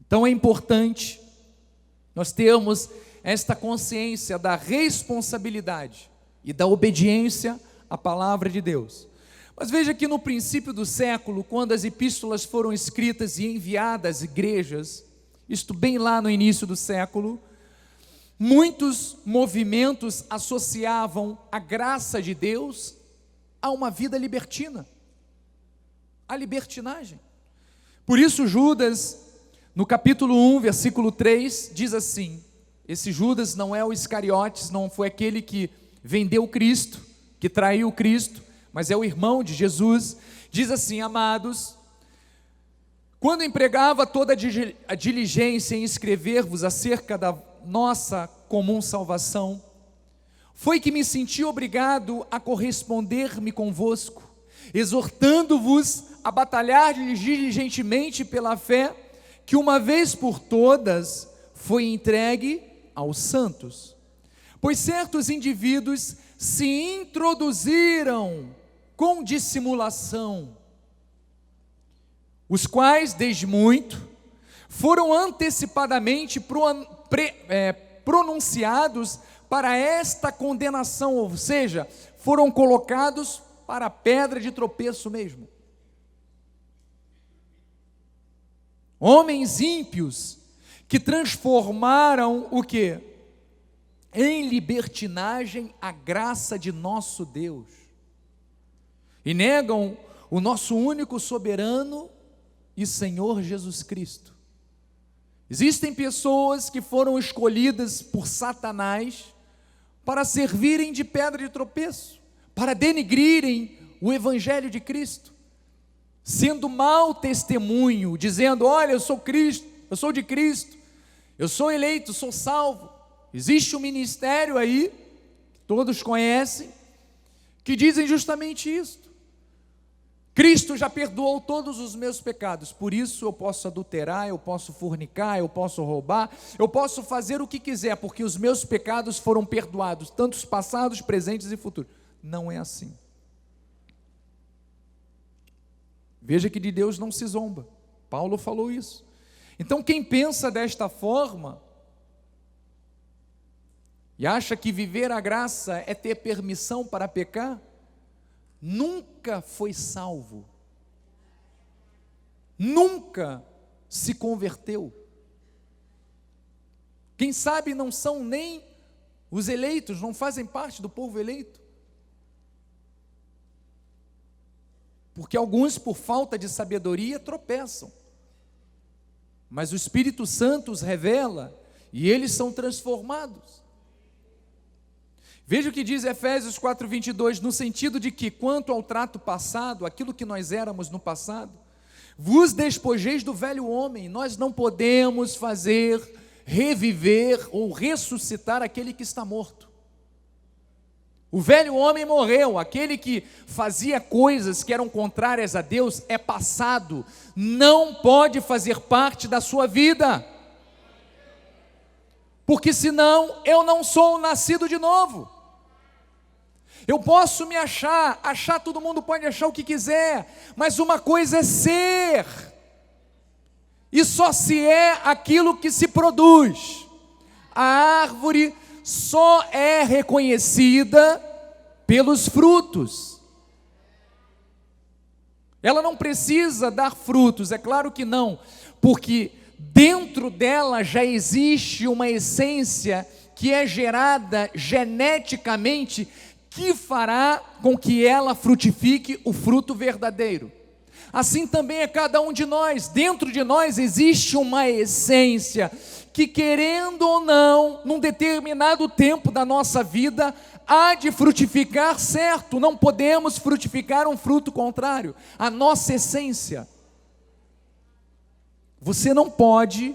Então é importante nós termos esta consciência da responsabilidade e da obediência à palavra de Deus. Mas veja que no princípio do século, quando as epístolas foram escritas e enviadas às igrejas, isto bem lá no início do século, muitos movimentos associavam a graça de Deus a uma vida libertina, a libertinagem. Por isso Judas, no capítulo 1, versículo 3, diz assim, esse Judas não é o Iscariotes, não foi aquele que vendeu Cristo, que traiu Cristo, mas é o irmão de Jesus. Diz assim: amados, quando empregava toda a diligência em escrever-vos acerca da nossa comum salvação, foi que me senti obrigado a corresponder-me convosco, exortando-vos a batalhar diligentemente pela fé, que uma vez por todas foi entregue aos santos. Pois certos indivíduos se introduziram com dissimulação, os quais, desde muito, foram antecipadamente pronunciados para esta condenação, ou seja, foram colocados para a pedra de tropeço mesmo. Homens ímpios que transformaram o quê? Em libertinagem a graça de nosso Deus, e negam o nosso único soberano e Senhor Jesus Cristo. Existem pessoas que foram escolhidas por Satanás para servirem de pedra de tropeço, para denigrirem o Evangelho de Cristo, sendo mau testemunho, dizendo: olha, eu sou Cristo, eu sou de Cristo, eu sou eleito, sou salvo. Existe um ministério aí, que todos conhecem, que dizem justamente isto: Cristo já perdoou todos os meus pecados, por isso eu posso adulterar, eu posso fornicar, eu posso roubar, eu posso fazer o que quiser, porque os meus pecados foram perdoados, tanto os passados, presentes e futuros. Não é assim. Veja que de Deus não se zomba. Paulo falou isso. Então quem pensa desta forma e acha que viver a graça é ter permissão para pecar, nunca foi salvo, nunca se converteu. Quem sabe não são nem os eleitos, não fazem parte do povo eleito, porque alguns, por falta de sabedoria, tropeçam, mas o Espírito Santo os revela e eles são transformados. Veja o que diz Efésios 4:22, no sentido de que, quanto ao trato passado, aquilo que nós éramos no passado, vos despojeis do velho homem. Nós não podemos fazer reviver ou ressuscitar aquele que está morto. O velho homem morreu, aquele que fazia coisas que eram contrárias a Deus é passado, não pode fazer parte da sua vida, porque senão eu não sou nascido de novo. Eu posso me achar, todo mundo pode achar o que quiser, mas uma coisa é ser, e só se é aquilo que se produz. A árvore só é reconhecida pelos frutos. Ela não precisa dar frutos, é claro que não, porque dentro dela já existe uma essência que é gerada geneticamente, que fará com que ela frutifique o fruto verdadeiro. Assim também é cada um de nós. Dentro de nós existe uma essência que, querendo ou não, num determinado tempo da nossa vida, há de frutificar, certo? Não podemos frutificar um fruto contrário, a nossa essência. Você não pode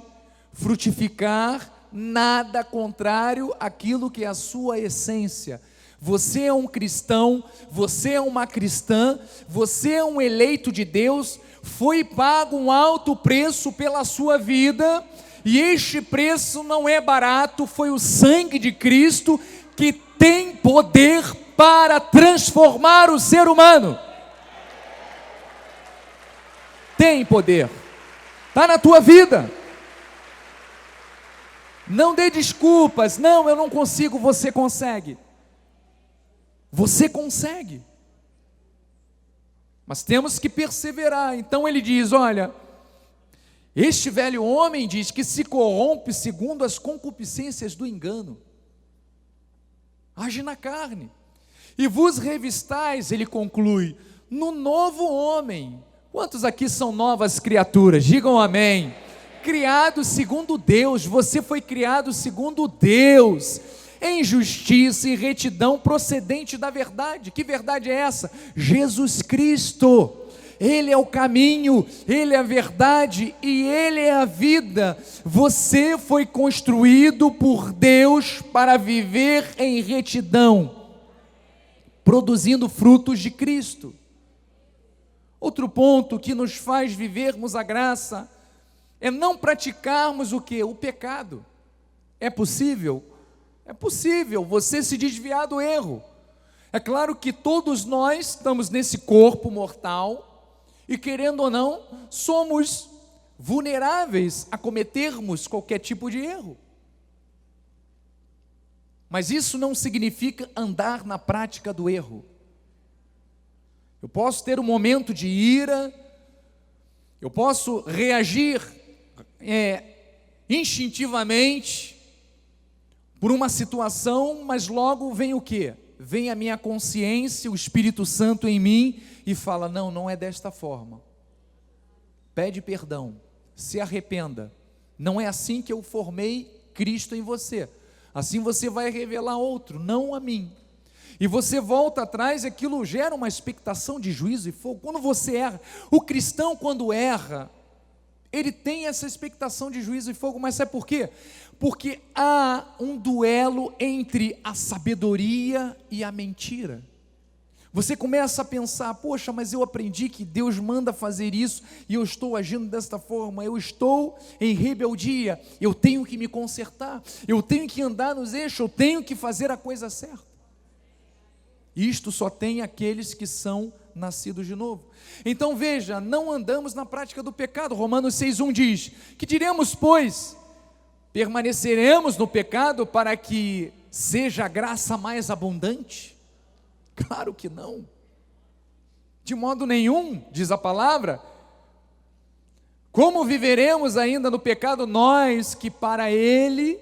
frutificar nada contrário àquilo que é a sua essência. Você é um cristão, você é uma cristã, você é um eleito de Deus, foi pago um alto preço pela sua vida, e este preço não é barato, foi o sangue de Cristo, que tem poder para transformar o ser humano. Tem poder, está na tua vida. Não dê desculpas, não, eu não consigo, você consegue. Você consegue, mas temos que perseverar. Então ele diz, olha, este velho homem diz que se corrompe segundo as concupiscências do engano, age na carne, e vos revistais, ele conclui, no novo homem. Quantos aqui são novas criaturas? Digam amém. Criado segundo Deus, você foi criado segundo Deus, em justiça e retidão procedente da verdade. Que verdade é essa? Jesus Cristo. Ele é o caminho, Ele é a verdade e Ele é a vida. Você foi construído por Deus para viver em retidão, produzindo frutos de Cristo. Outro ponto que nos faz vivermos a graça é não praticarmos o quê? O pecado. É possível? É possível você se desviar do erro. É claro que todos nós estamos nesse corpo mortal e, querendo ou não, somos vulneráveis a cometermos qualquer tipo de erro. Mas isso não significa andar na prática do erro. Eu posso ter um momento de ira, eu posso reagir instintivamente por uma situação, mas logo vem o quê? Vem a minha consciência, o Espírito Santo em mim e fala, não, não é desta forma. Pede perdão, se arrependa. Não é assim que eu formei Cristo em você. Assim você vai revelar outro, não a mim. E você volta atrás e aquilo gera uma expectação de juízo e fogo. Quando você erra, o cristão quando erra, ele tem essa expectação de juízo e fogo, mas sabe por quê? Porque há um duelo entre a sabedoria e a mentira. Você começa a pensar, poxa, mas eu aprendi que Deus manda fazer isso e eu estou agindo desta forma, eu estou em rebeldia, eu tenho que me consertar, eu tenho que andar nos eixos, eu tenho que fazer a coisa certa. Isto só tem aqueles que são nascidos de novo. Então veja, não andamos na prática do pecado. Romanos 6,1 diz, que diremos, pois, permaneceremos no pecado para que seja a graça mais abundante? Claro que não, de modo nenhum, diz a palavra. Como viveremos ainda no pecado, nós que para ele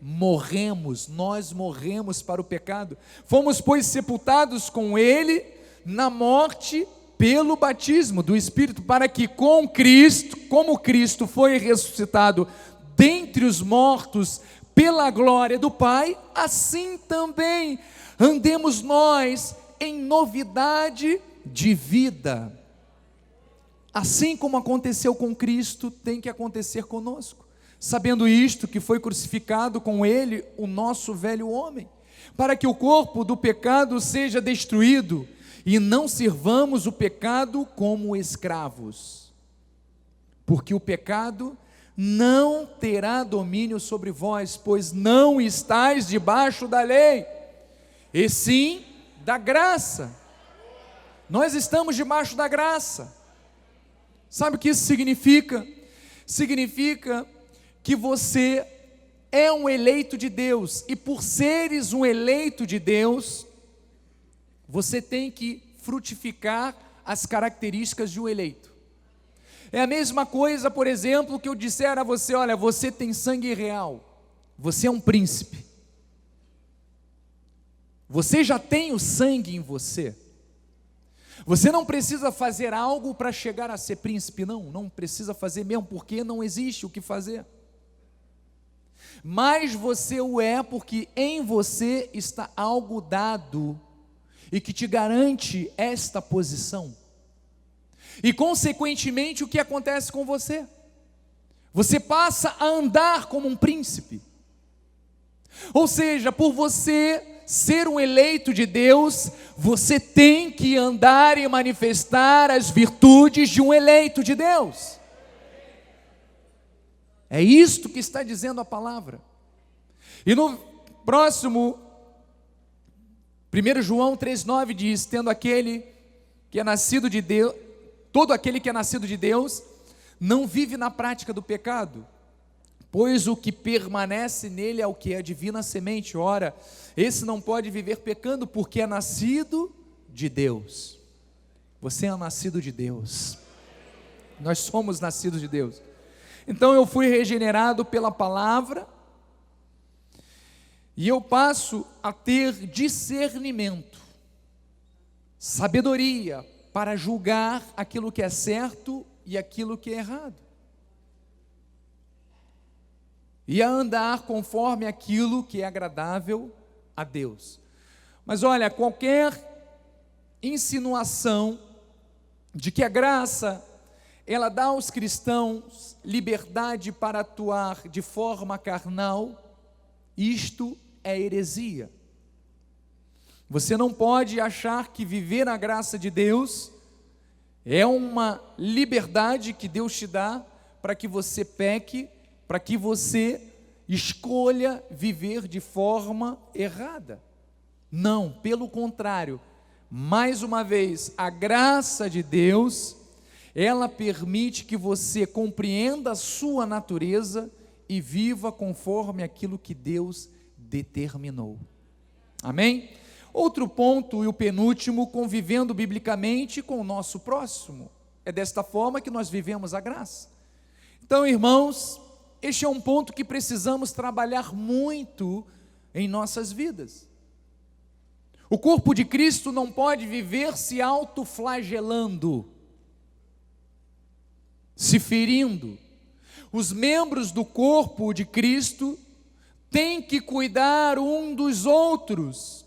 morremos? Nós morremos para o pecado, fomos pois sepultados com ele na morte pelo batismo do Espírito, para que com Cristo, como Cristo foi ressuscitado dentre os mortos pela glória do Pai, assim também andemos nós em novidade de vida. Assim como aconteceu com Cristo, tem que acontecer conosco. Sabendo isto, que foi crucificado com ele o nosso velho homem, para que o corpo do pecado seja destruído, e não sirvamos o pecado como escravos, porque o pecado não terá domínio sobre vós, pois não estáis debaixo da lei, e sim da graça. Nós estamos debaixo da graça. Sabe o que isso significa? Significa que você é um eleito de Deus, e por seres um eleito de Deus, você tem que frutificar as características de um eleito. É a mesma coisa, por exemplo, que eu disser a você, olha, você tem sangue real, você é um príncipe, Você já tem o sangue em você. Você não precisa fazer algo para chegar a ser príncipe, não precisa fazer mesmo, porque não existe o que fazer. Mas você o é porque em você está algo dado e que te garante esta posição. E consequentemente o que acontece com você? Você passa a andar como um príncipe. Ou seja, por você ser um eleito de Deus, você tem que andar e manifestar as virtudes de um eleito de Deus. É isto que está dizendo a palavra. E no próximo, 1 João 3,9 diz: tendo aquele que é nascido de Deus, todo aquele que é nascido de Deus, não vive na prática do pecado, pois o que permanece nele é o que? É a divina semente. Ora, esse não pode viver pecando, porque é nascido de Deus. Você é nascido de Deus. Nós somos nascidos de Deus. Então eu fui regenerado pela palavra, e eu passo a ter discernimento, sabedoria, para julgar aquilo que é certo e aquilo que é errado, e a andar conforme aquilo que é agradável a Deus. Mas olha, qualquer insinuação de que a graça, ela dá aos cristãos liberdade para atuar de forma carnal, isto é heresia. Você não pode achar que viver na graça de Deus é uma liberdade que Deus te dá para que você peque, para que você escolha viver de forma errada. Não, pelo contrário, mais uma vez, a graça de Deus, ela permite que você compreenda a sua natureza e viva conforme aquilo que Deus determinou. Amém? Outro ponto, e o penúltimo, convivendo biblicamente com o nosso próximo. É desta forma que nós vivemos a graça. Então, irmãos, este é um ponto que precisamos trabalhar muito em nossas vidas. O corpo de Cristo não pode viver se autoflagelando, se ferindo. Os membros do corpo de Cristo têm que cuidar um dos outros,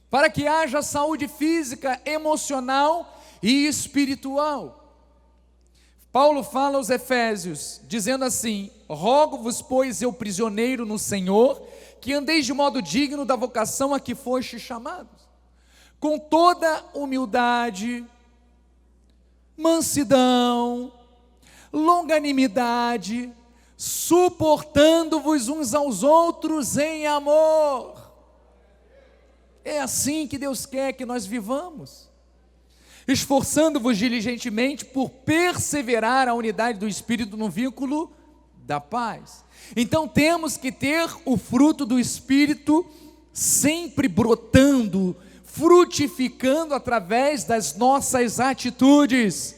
para que haja saúde física, emocional e espiritual. Paulo fala aos Efésios, dizendo assim: rogo-vos, pois, eu prisioneiro no Senhor, que andeis de modo digno da vocação a que fostes chamados, com toda humildade, mansidão, longanimidade, suportando-vos uns aos outros em amor. É assim que Deus quer que nós vivamos, esforçando-vos diligentemente por perseverar a unidade do Espírito no vínculo da paz. Então temos que ter o fruto do Espírito sempre brotando, frutificando através das nossas atitudes.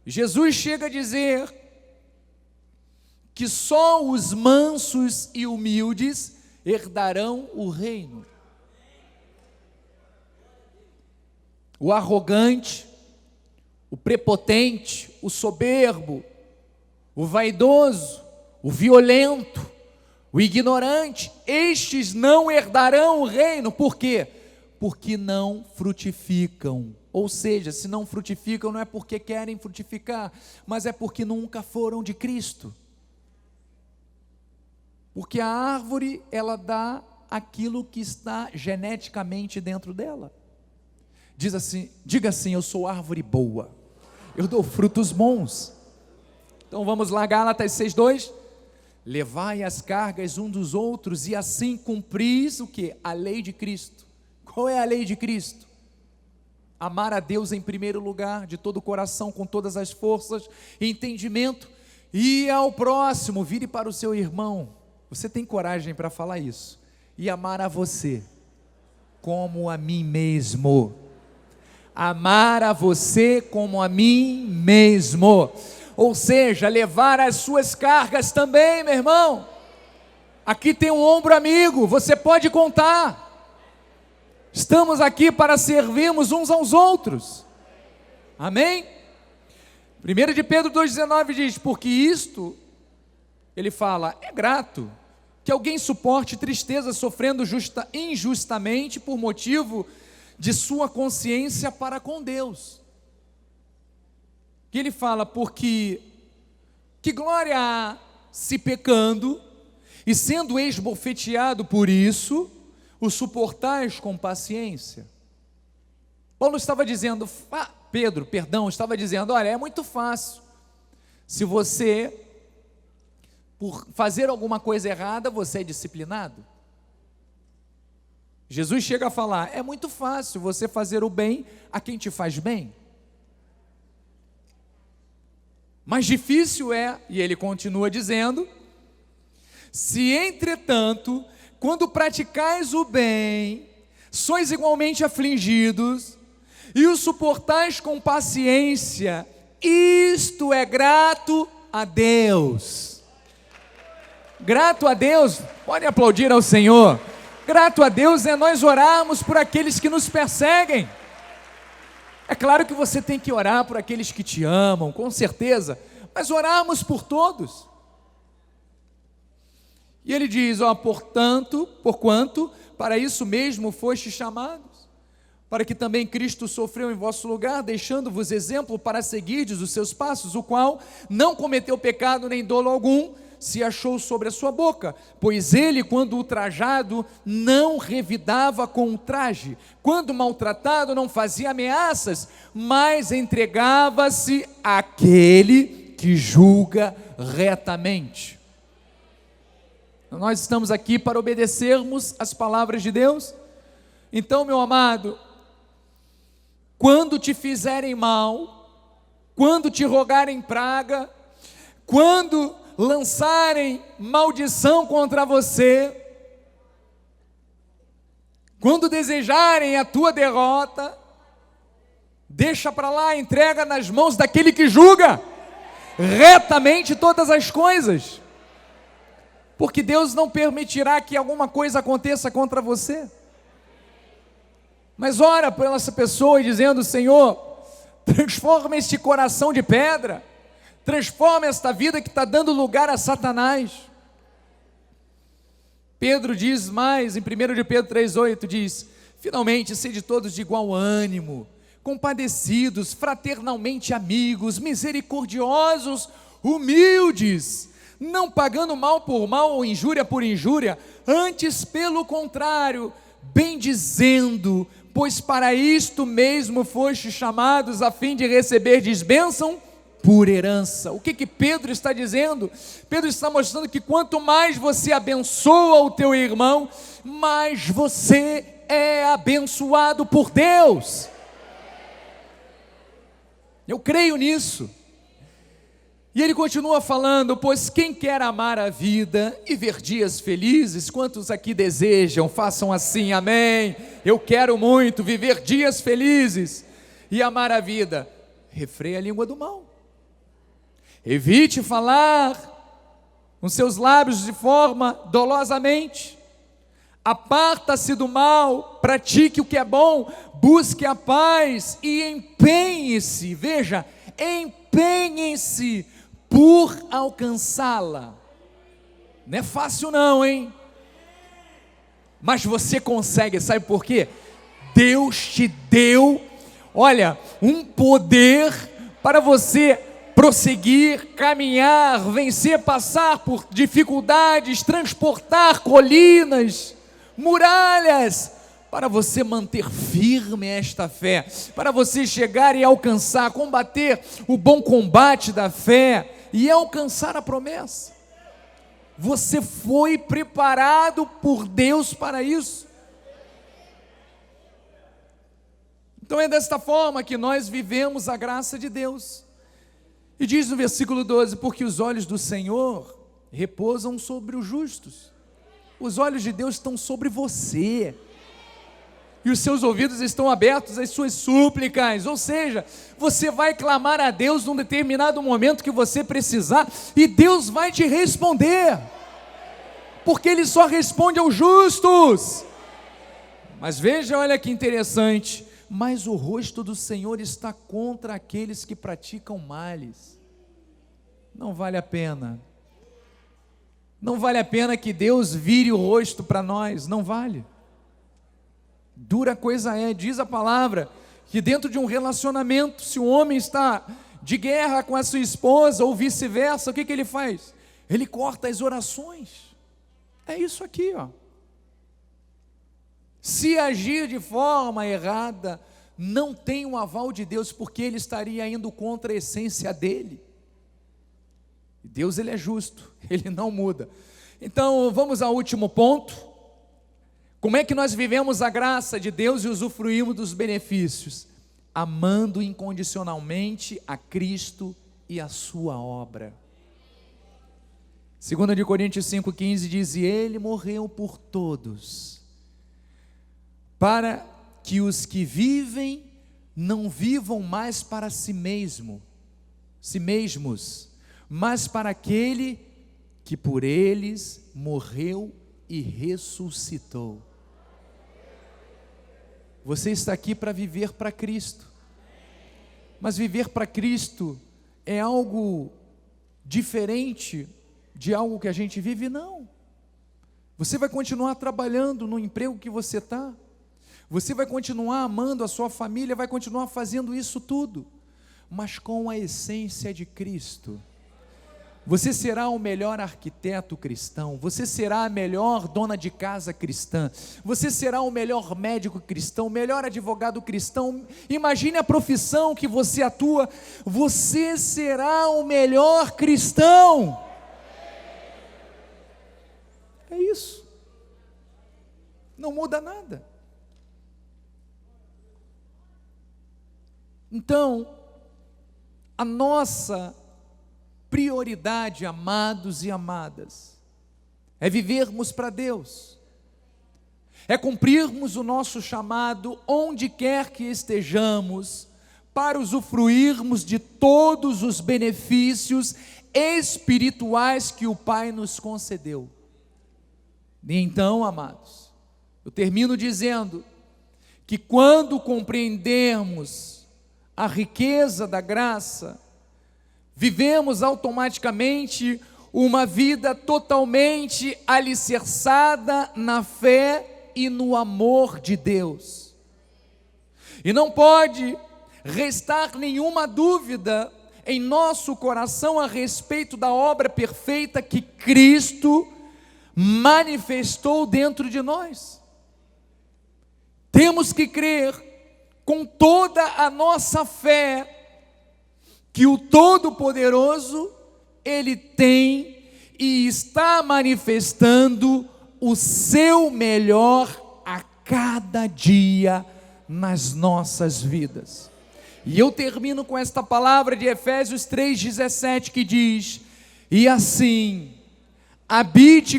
Jesus chega a dizer que só os mansos e humildes herdarão o reino. O arrogante, o prepotente, o soberbo, o vaidoso, o violento, o ignorante, estes não herdarão o reino. Por quê? Porque não frutificam. Ou seja, se não frutificam, não é porque querem frutificar, mas é porque nunca foram de Cristo. Porque a árvore, ela dá aquilo que está geneticamente dentro dela. Diga assim: eu sou árvore boa, eu dou frutos bons. Então vamos lá, Gálatas 6:2. Levai as cargas um dos outros e assim cumpris o que? A lei de Cristo. Qual é a lei de Cristo? Amar a Deus em primeiro lugar, de todo o coração, com todas as forças e entendimento, e ao próximo. Vire para o seu irmão, você tem coragem para falar isso? E amar a você como a mim mesmo. Amar a você como a mim mesmo. Ou seja, levar as suas cargas também, meu irmão. Aqui tem um ombro amigo, você pode contar. Estamos aqui para servirmos uns aos outros. Amém? 1 de Pedro 2,19 diz: porque isto, ele fala, é grato que alguém suporte tristeza sofrendo injustamente por motivo de sua consciência para com Deus. E ele fala, porque que glória há se pecando, e sendo esbofeteado por isso, o suportais com paciência. Paulo estava dizendo, Pedro, estava dizendo, olha, é muito fácil, se você, por fazer alguma coisa errada, você é disciplinado. Jesus chega a falar, é muito fácil você fazer o bem a quem te faz bem. Mas difícil é, e ele continua dizendo, se entretanto, quando praticais o bem, sois igualmente afligidos, e o suportais com paciência, isto é grato a Deus. Grato a Deus, podem aplaudir ao Senhor. Grato a Deus é nós orarmos por aqueles que nos perseguem. É claro que você tem que orar por aqueles que te amam, com certeza, mas orarmos por todos. E ele diz, porquanto, para isso mesmo fostes chamados, para que também Cristo sofreu em vosso lugar, deixando-vos exemplo para seguirdes os seus passos, o qual não cometeu pecado nem dolo algum, se achou sobre a sua boca, pois ele, quando ultrajado, não revidava com o traje, quando maltratado, não fazia ameaças, mas entregava-se àquele que julga retamente. Nós estamos aqui para obedecermos as palavras de Deus. Então, meu amado, quando te fizerem mal, quando te rogarem praga, quando lançarem maldição contra você, quando desejarem a tua derrota, deixa para lá, entrega nas mãos daquele que julga retamente todas as coisas, porque Deus não permitirá que alguma coisa aconteça contra você. Mas ora por essa pessoa e dizendo, Senhor, transforma este coração de pedra, transforma esta vida que está dando lugar a Satanás. Pedro diz mais, em 1 de Pedro 3,8, diz, finalmente, sede todos de igual ânimo, compadecidos, fraternalmente amigos, misericordiosos, humildes, não pagando mal por mal ou injúria por injúria, antes pelo contrário, bendizendo, pois para isto mesmo fostes chamados, a fim de receberdes bênção por herança. O que Pedro está dizendo? Pedro está mostrando que quanto mais você abençoa o teu irmão, mais você é abençoado por Deus. Eu creio nisso. E ele continua falando, pois quem quer amar a vida e ver dias felizes, quantos aqui desejam, façam assim, amém, eu quero muito viver dias felizes e amar a vida, refreia a língua do mal, evite falar com seus lábios de forma dolosamente, aparta-se do mal, pratique o que é bom, busque a paz e empenhe-se, veja, empenhem-se por alcançá-la. Não é fácil não, hein? Mas você consegue, sabe por quê? Deus te deu, olha, um poder para você prosseguir, caminhar, vencer, passar por dificuldades, transportar colinas, muralhas, para você manter firme esta fé, para você chegar e alcançar, combater o bom combate da fé e alcançar a promessa. Você foi preparado por Deus para isso. Então é desta forma que nós vivemos a graça de Deus. E diz no versículo 12, porque os olhos do Senhor repousam sobre os justos. Os olhos de Deus estão sobre você. E os seus ouvidos estão abertos às suas súplicas, ou seja, você vai clamar a Deus num determinado momento que você precisar, e Deus vai te responder. porque Ele só responde aos justos. Mas veja, olha que interessante, mas o rosto do Senhor está contra aqueles que praticam males. Não vale a pena. Não vale a pena que Deus vire o rosto para nós, não vale. Dura coisa é, diz a palavra, que dentro de um relacionamento, se o homem está de guerra com a sua esposa ou vice-versa, o que ele faz? Ele corta as orações. É isso aqui, ó. Se agir de forma errada, não tem o aval de Deus, porque ele estaria indo contra a essência dele. Deus, ele é justo, ele não muda. Então vamos ao último ponto. Como é que nós vivemos a graça de Deus e usufruímos dos benefícios? Amando incondicionalmente a Cristo e a sua obra. 2 de Coríntios 5,15 diz: e Ele morreu por todos, para que os que vivem não vivam mais para si mesmos, mas para aquele que por eles morreu e ressuscitou. Você está aqui para viver para Cristo, mas viver para Cristo é algo diferente de algo que a gente vive? Não. Você vai continuar trabalhando no emprego que você está, você vai continuar amando a sua família, vai continuar fazendo isso tudo, mas com a essência de Cristo. Você será o melhor arquiteto cristão, você será a melhor dona de casa cristã, você será o melhor médico cristão, o melhor advogado cristão. Imagine a profissão que você atua, você será o melhor cristão. É isso, não muda nada. Então, a nossa prioridade, amados e amadas, é vivermos para Deus, é cumprirmos o nosso chamado onde quer que estejamos, para usufruirmos de todos os benefícios espirituais que o Pai nos concedeu. E então, amados, eu termino dizendo que quando compreendermos a riqueza da graça, vivemos automaticamente uma vida totalmente alicerçada na fé e no amor de Deus. E não pode restar nenhuma dúvida em nosso coração a respeito da obra perfeita que Cristo manifestou dentro de nós. Temos que crer com toda a nossa fé que o Todo-Poderoso, Ele tem e está manifestando o seu melhor a cada dia nas nossas vidas. E eu termino com esta palavra de Efésios 3,17 que diz: e assim, habite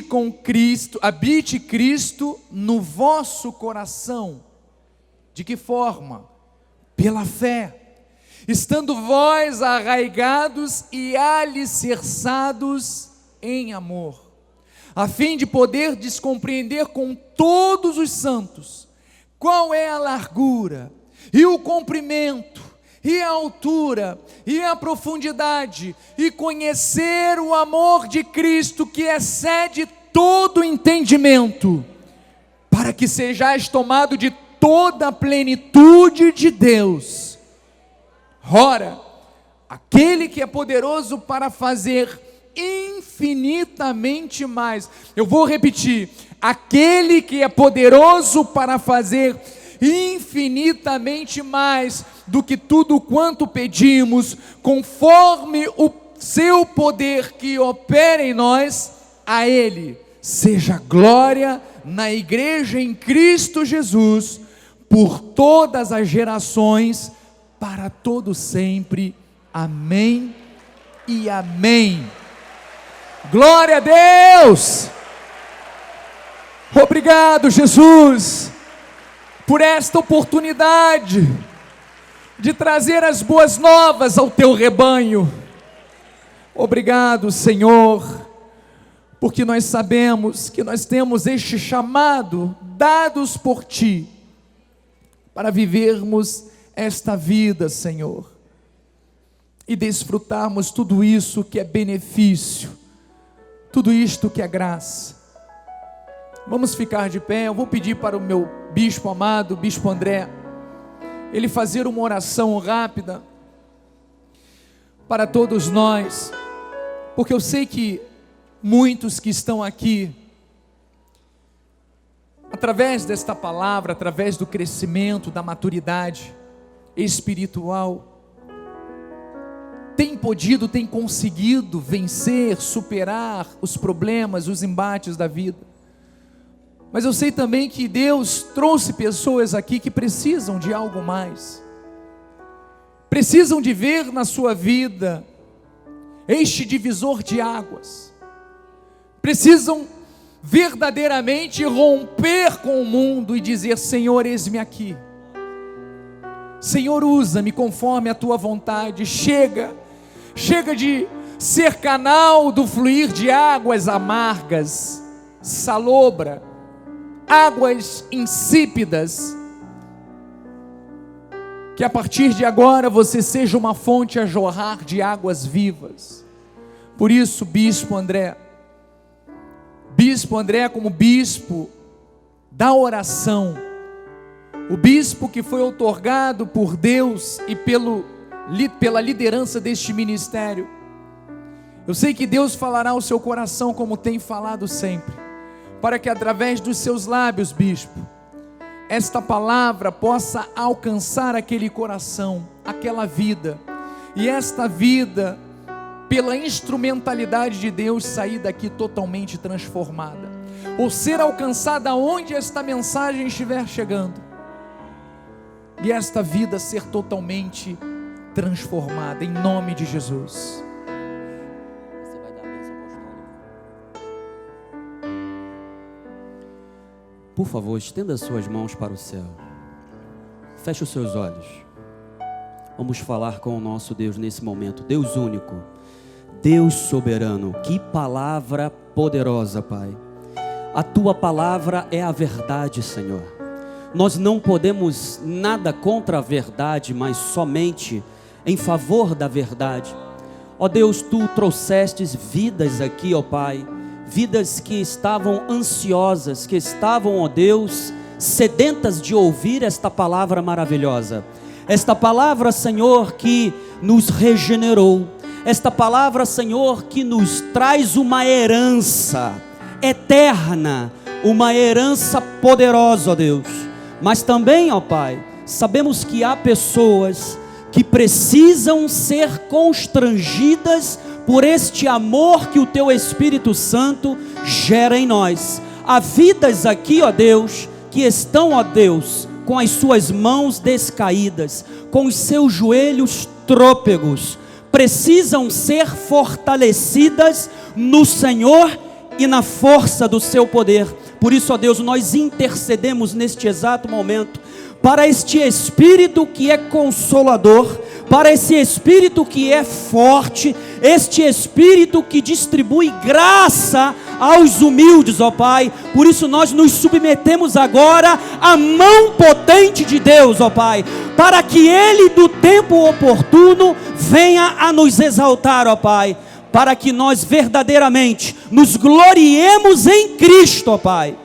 Cristo no vosso coração. De que forma? Pela fé. Estando vós arraigados e alicerçados em amor, a fim de poder descompreender com todos os santos qual é a largura, e o comprimento, e a altura, e a profundidade, e conhecer o amor de Cristo que excede todo entendimento, para que sejais tomado de toda a plenitude de Deus. Ora, aquele que é poderoso para fazer infinitamente mais, eu vou repetir, aquele que é poderoso para fazer infinitamente mais do que tudo quanto pedimos, conforme o seu poder que opera em nós, a Ele seja glória na igreja em Cristo Jesus, por todas as gerações, para todo sempre. Amém e amém. Glória a Deus. Obrigado, Jesus, por esta oportunidade de trazer as boas novas ao teu rebanho. Obrigado, Senhor, porque nós sabemos que nós temos este chamado dados por Ti, para vivermos esta vida, Senhor, e desfrutarmos tudo isso que é benefício, tudo isto que é graça. Vamos ficar de pé. Eu vou pedir para o meu bispo amado, Bispo André, ele fazer uma oração rápida para todos nós, porque eu sei que muitos que estão aqui, através desta palavra, através do crescimento, da maturidade espiritual, tem conseguido vencer, superar os problemas, os embates da vida. Mas eu sei também que Deus trouxe pessoas aqui que precisam de algo mais, precisam de ver na sua vida este divisor de águas, precisam verdadeiramente romper com o mundo e dizer: Senhor, eis-me aqui, Senhor, usa-me conforme a Tua vontade. Chega de ser canal do fluir de águas amargas, salobra, águas insípidas. Que a partir de agora você seja uma fonte a jorrar de águas vivas. Por isso, Bispo André, como bispo da oração, o bispo que foi outorgado por Deus e pela liderança deste ministério, eu sei que Deus falará ao seu coração como tem falado sempre, para que através dos seus lábios, bispo, esta palavra possa alcançar aquele coração, aquela vida, e esta vida, pela instrumentalidade de Deus, sair daqui totalmente transformada, ou ser alcançada onde esta mensagem estiver chegando, e esta vida ser totalmente transformada, em nome de Jesus. Você vai dar a bênção apostólica. Por favor, estenda as suas mãos para o céu. Feche os seus olhos. Vamos falar com o nosso Deus nesse momento. Deus único, Deus soberano. Que palavra poderosa, Pai. A Tua palavra é a verdade, Senhor. Nós não podemos nada contra a verdade, mas somente em favor da verdade. Ó Deus, Tu trouxestes vidas aqui, ó Pai, vidas que estavam ansiosas, que estavam, ó Deus, sedentas de ouvir esta palavra maravilhosa. Esta palavra, Senhor, que nos regenerou. Esta palavra, Senhor, que nos traz uma herança eterna, uma herança poderosa, ó Deus. Mas também, ó Pai, sabemos que há pessoas que precisam ser constrangidas por este amor que o Teu Espírito Santo gera em nós. Há vidas aqui, ó Deus, que estão, ó Deus, com as suas mãos descaídas, com os seus joelhos trôpegos, precisam ser fortalecidas no Senhor e na força do Seu poder. Por isso, ó Deus, nós intercedemos neste exato momento para este Espírito que é consolador, para esse Espírito que é forte, este Espírito que distribui graça aos humildes, ó Pai. Por isso nós nos submetemos agora à mão potente de Deus, ó Pai, para que Ele do tempo oportuno venha a nos exaltar, ó Pai, para que nós verdadeiramente nos gloriemos em Cristo, ó Pai,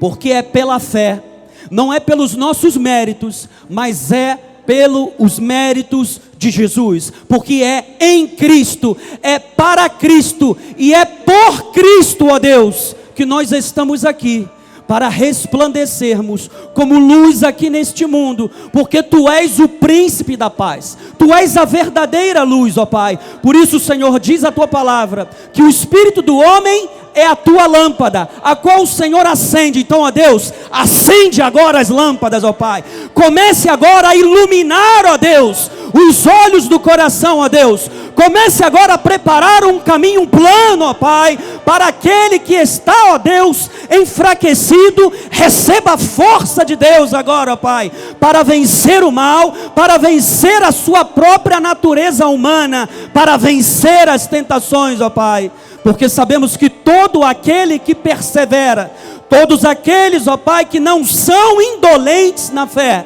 porque é pela fé, não é pelos nossos méritos, mas é pelos méritos de Jesus, porque é em Cristo, é para Cristo e é por Cristo, ó Deus, que nós estamos aqui, para resplandecermos como luz aqui neste mundo, porque Tu és o príncipe da paz, Tu és a verdadeira luz, ó Pai. Por isso, Senhor, diz a Tua palavra, que o espírito do homem é a Tua lâmpada, a qual o Senhor acende. Então, ó Deus, acende agora as lâmpadas, ó Pai. Comece agora a iluminar, ó Deus, os olhos do coração, ó Deus. Comece agora a preparar um caminho plano, ó Pai, para aquele que está, ó Deus, enfraquecido, receba a força de Deus agora, ó Pai, para vencer o mal, para vencer a sua própria natureza humana, para vencer as tentações, ó Pai. porque sabemos que todo aquele que persevera, todos aqueles, ó Pai, que não são indolentes na fé,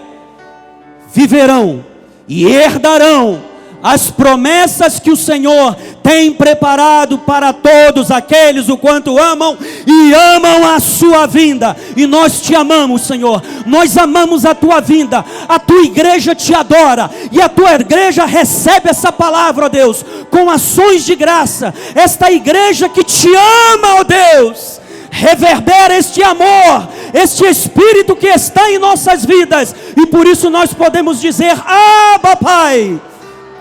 viverão e herdarão as promessas que o Senhor tem preparado para todos aqueles o quanto amam e amam a sua vinda. E nós te amamos, Senhor, nós amamos a tua vinda, a tua igreja te adora, e a tua igreja recebe essa palavra, ó Deus, com ações de graça. Esta igreja que te ama, ó Deus, reverbera este amor, este Espírito que está em nossas vidas, e por isso nós podemos dizer: Abba, Pai,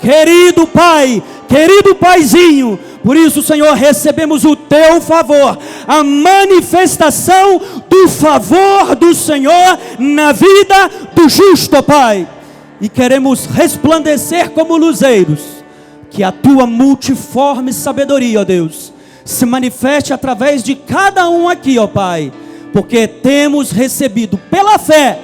querido Pai, querido Paizinho. Por isso, Senhor, recebemos o teu favor, a manifestação do favor do Senhor na vida do justo, Pai, e queremos resplandecer como luzeiros, que a tua multiforme sabedoria, ó Deus, se manifeste através de cada um aqui, ó Pai, porque temos recebido pela fé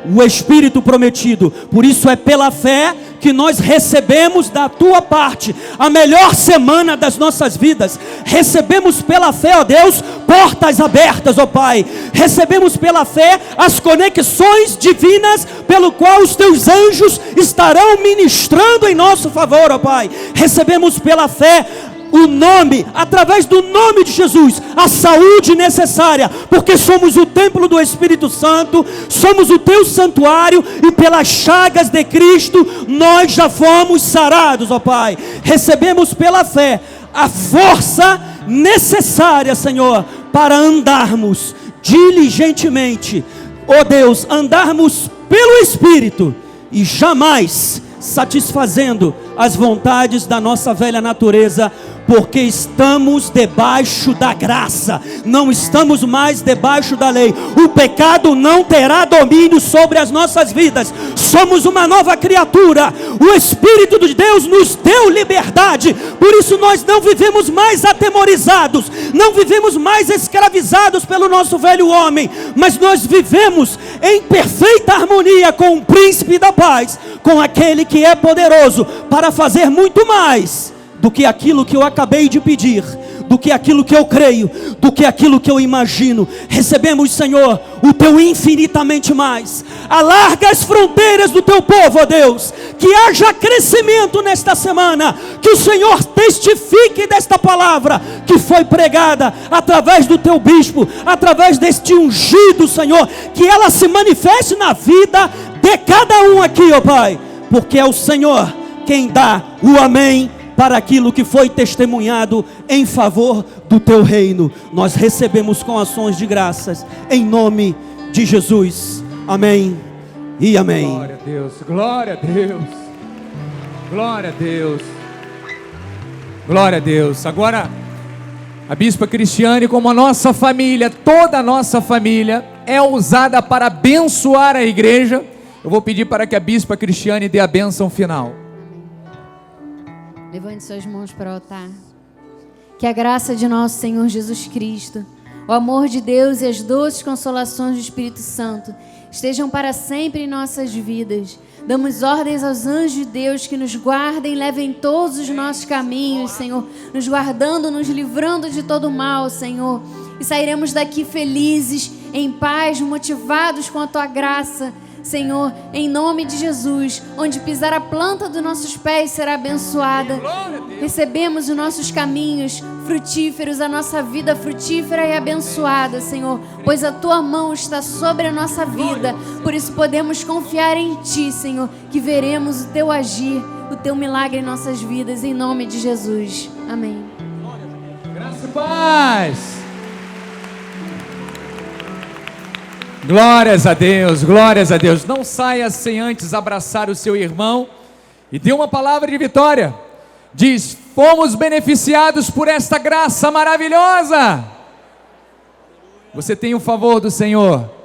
o Espírito prometido. Por isso é pela fé que nós recebemos da tua parte a melhor semana das nossas vidas. Recebemos pela fé, ó Deus, portas abertas, ó Pai. Recebemos pela fé as conexões divinas pelo qual os teus anjos estarão ministrando em nosso favor, ó Pai. Recebemos pela fé o nome, através do nome de Jesus, a saúde necessária, porque somos o templo do Espírito Santo, somos o teu santuário, e pelas chagas de Cristo nós já fomos sarados, ó Pai. Recebemos pela fé a força necessária, Senhor, para andarmos diligentemente, ó Deus, andarmos pelo Espírito e jamais satisfazendo as vontades da nossa velha natureza, porque estamos debaixo da graça, não estamos mais debaixo da lei. O pecado não terá domínio sobre as nossas vidas, somos uma nova criatura, o Espírito de Deus nos deu liberdade, por isso nós não vivemos mais atemorizados, não vivemos mais escravizados pelo nosso velho homem, mas nós vivemos em perfeita harmonia com o Príncipe da Paz, com aquele que é poderoso para fazer muito mais do que aquilo que eu acabei de pedir, do que aquilo que eu creio, do que aquilo que eu imagino. Recebemos, Senhor, o teu infinitamente mais. Alarga as fronteiras do teu povo, ó Deus, que haja crescimento nesta semana, que o Senhor testifique desta palavra que foi pregada através do teu bispo, através deste ungido, Senhor, que ela se manifeste na vida de cada um aqui, ó Pai, porque é o Senhor quem dá o amém para aquilo que foi testemunhado em favor do teu reino. Nós recebemos com ações de graças, em nome de Jesus. Amém e amém. Glória a Deus, glória a Deus, glória a Deus, glória a Deus. Agora, a Bispa Cristiane, como a nossa família, toda a nossa família, é usada para abençoar a igreja. Eu vou pedir para que a Bispa Cristiane dê a bênção final. Levante suas mãos para o altar. Que a graça de nosso Senhor Jesus Cristo, o amor de Deus e as doces consolações do Espírito Santo estejam para sempre em nossas vidas. Damos ordens aos anjos de Deus que nos guardem e levem todos os nossos caminhos, Senhor, nos guardando, nos livrando de todo mal, Senhor. E sairemos daqui felizes, em paz, motivados com a Tua graça, Senhor, em nome de Jesus. Onde pisar a planta dos nossos pés será abençoada. Recebemos os nossos caminhos frutíferos, a nossa vida frutífera e abençoada, Senhor, pois a Tua mão está sobre a nossa vida. Por isso podemos confiar em Ti, Senhor, que veremos o Teu agir, o Teu milagre em nossas vidas, em nome de Jesus. Amém. Graça e paz. Glórias a Deus, glórias a Deus. Não saia sem antes abraçar o seu irmão e dê uma palavra de vitória. Diz: fomos beneficiados por esta graça maravilhosa. Você tem o favor do Senhor.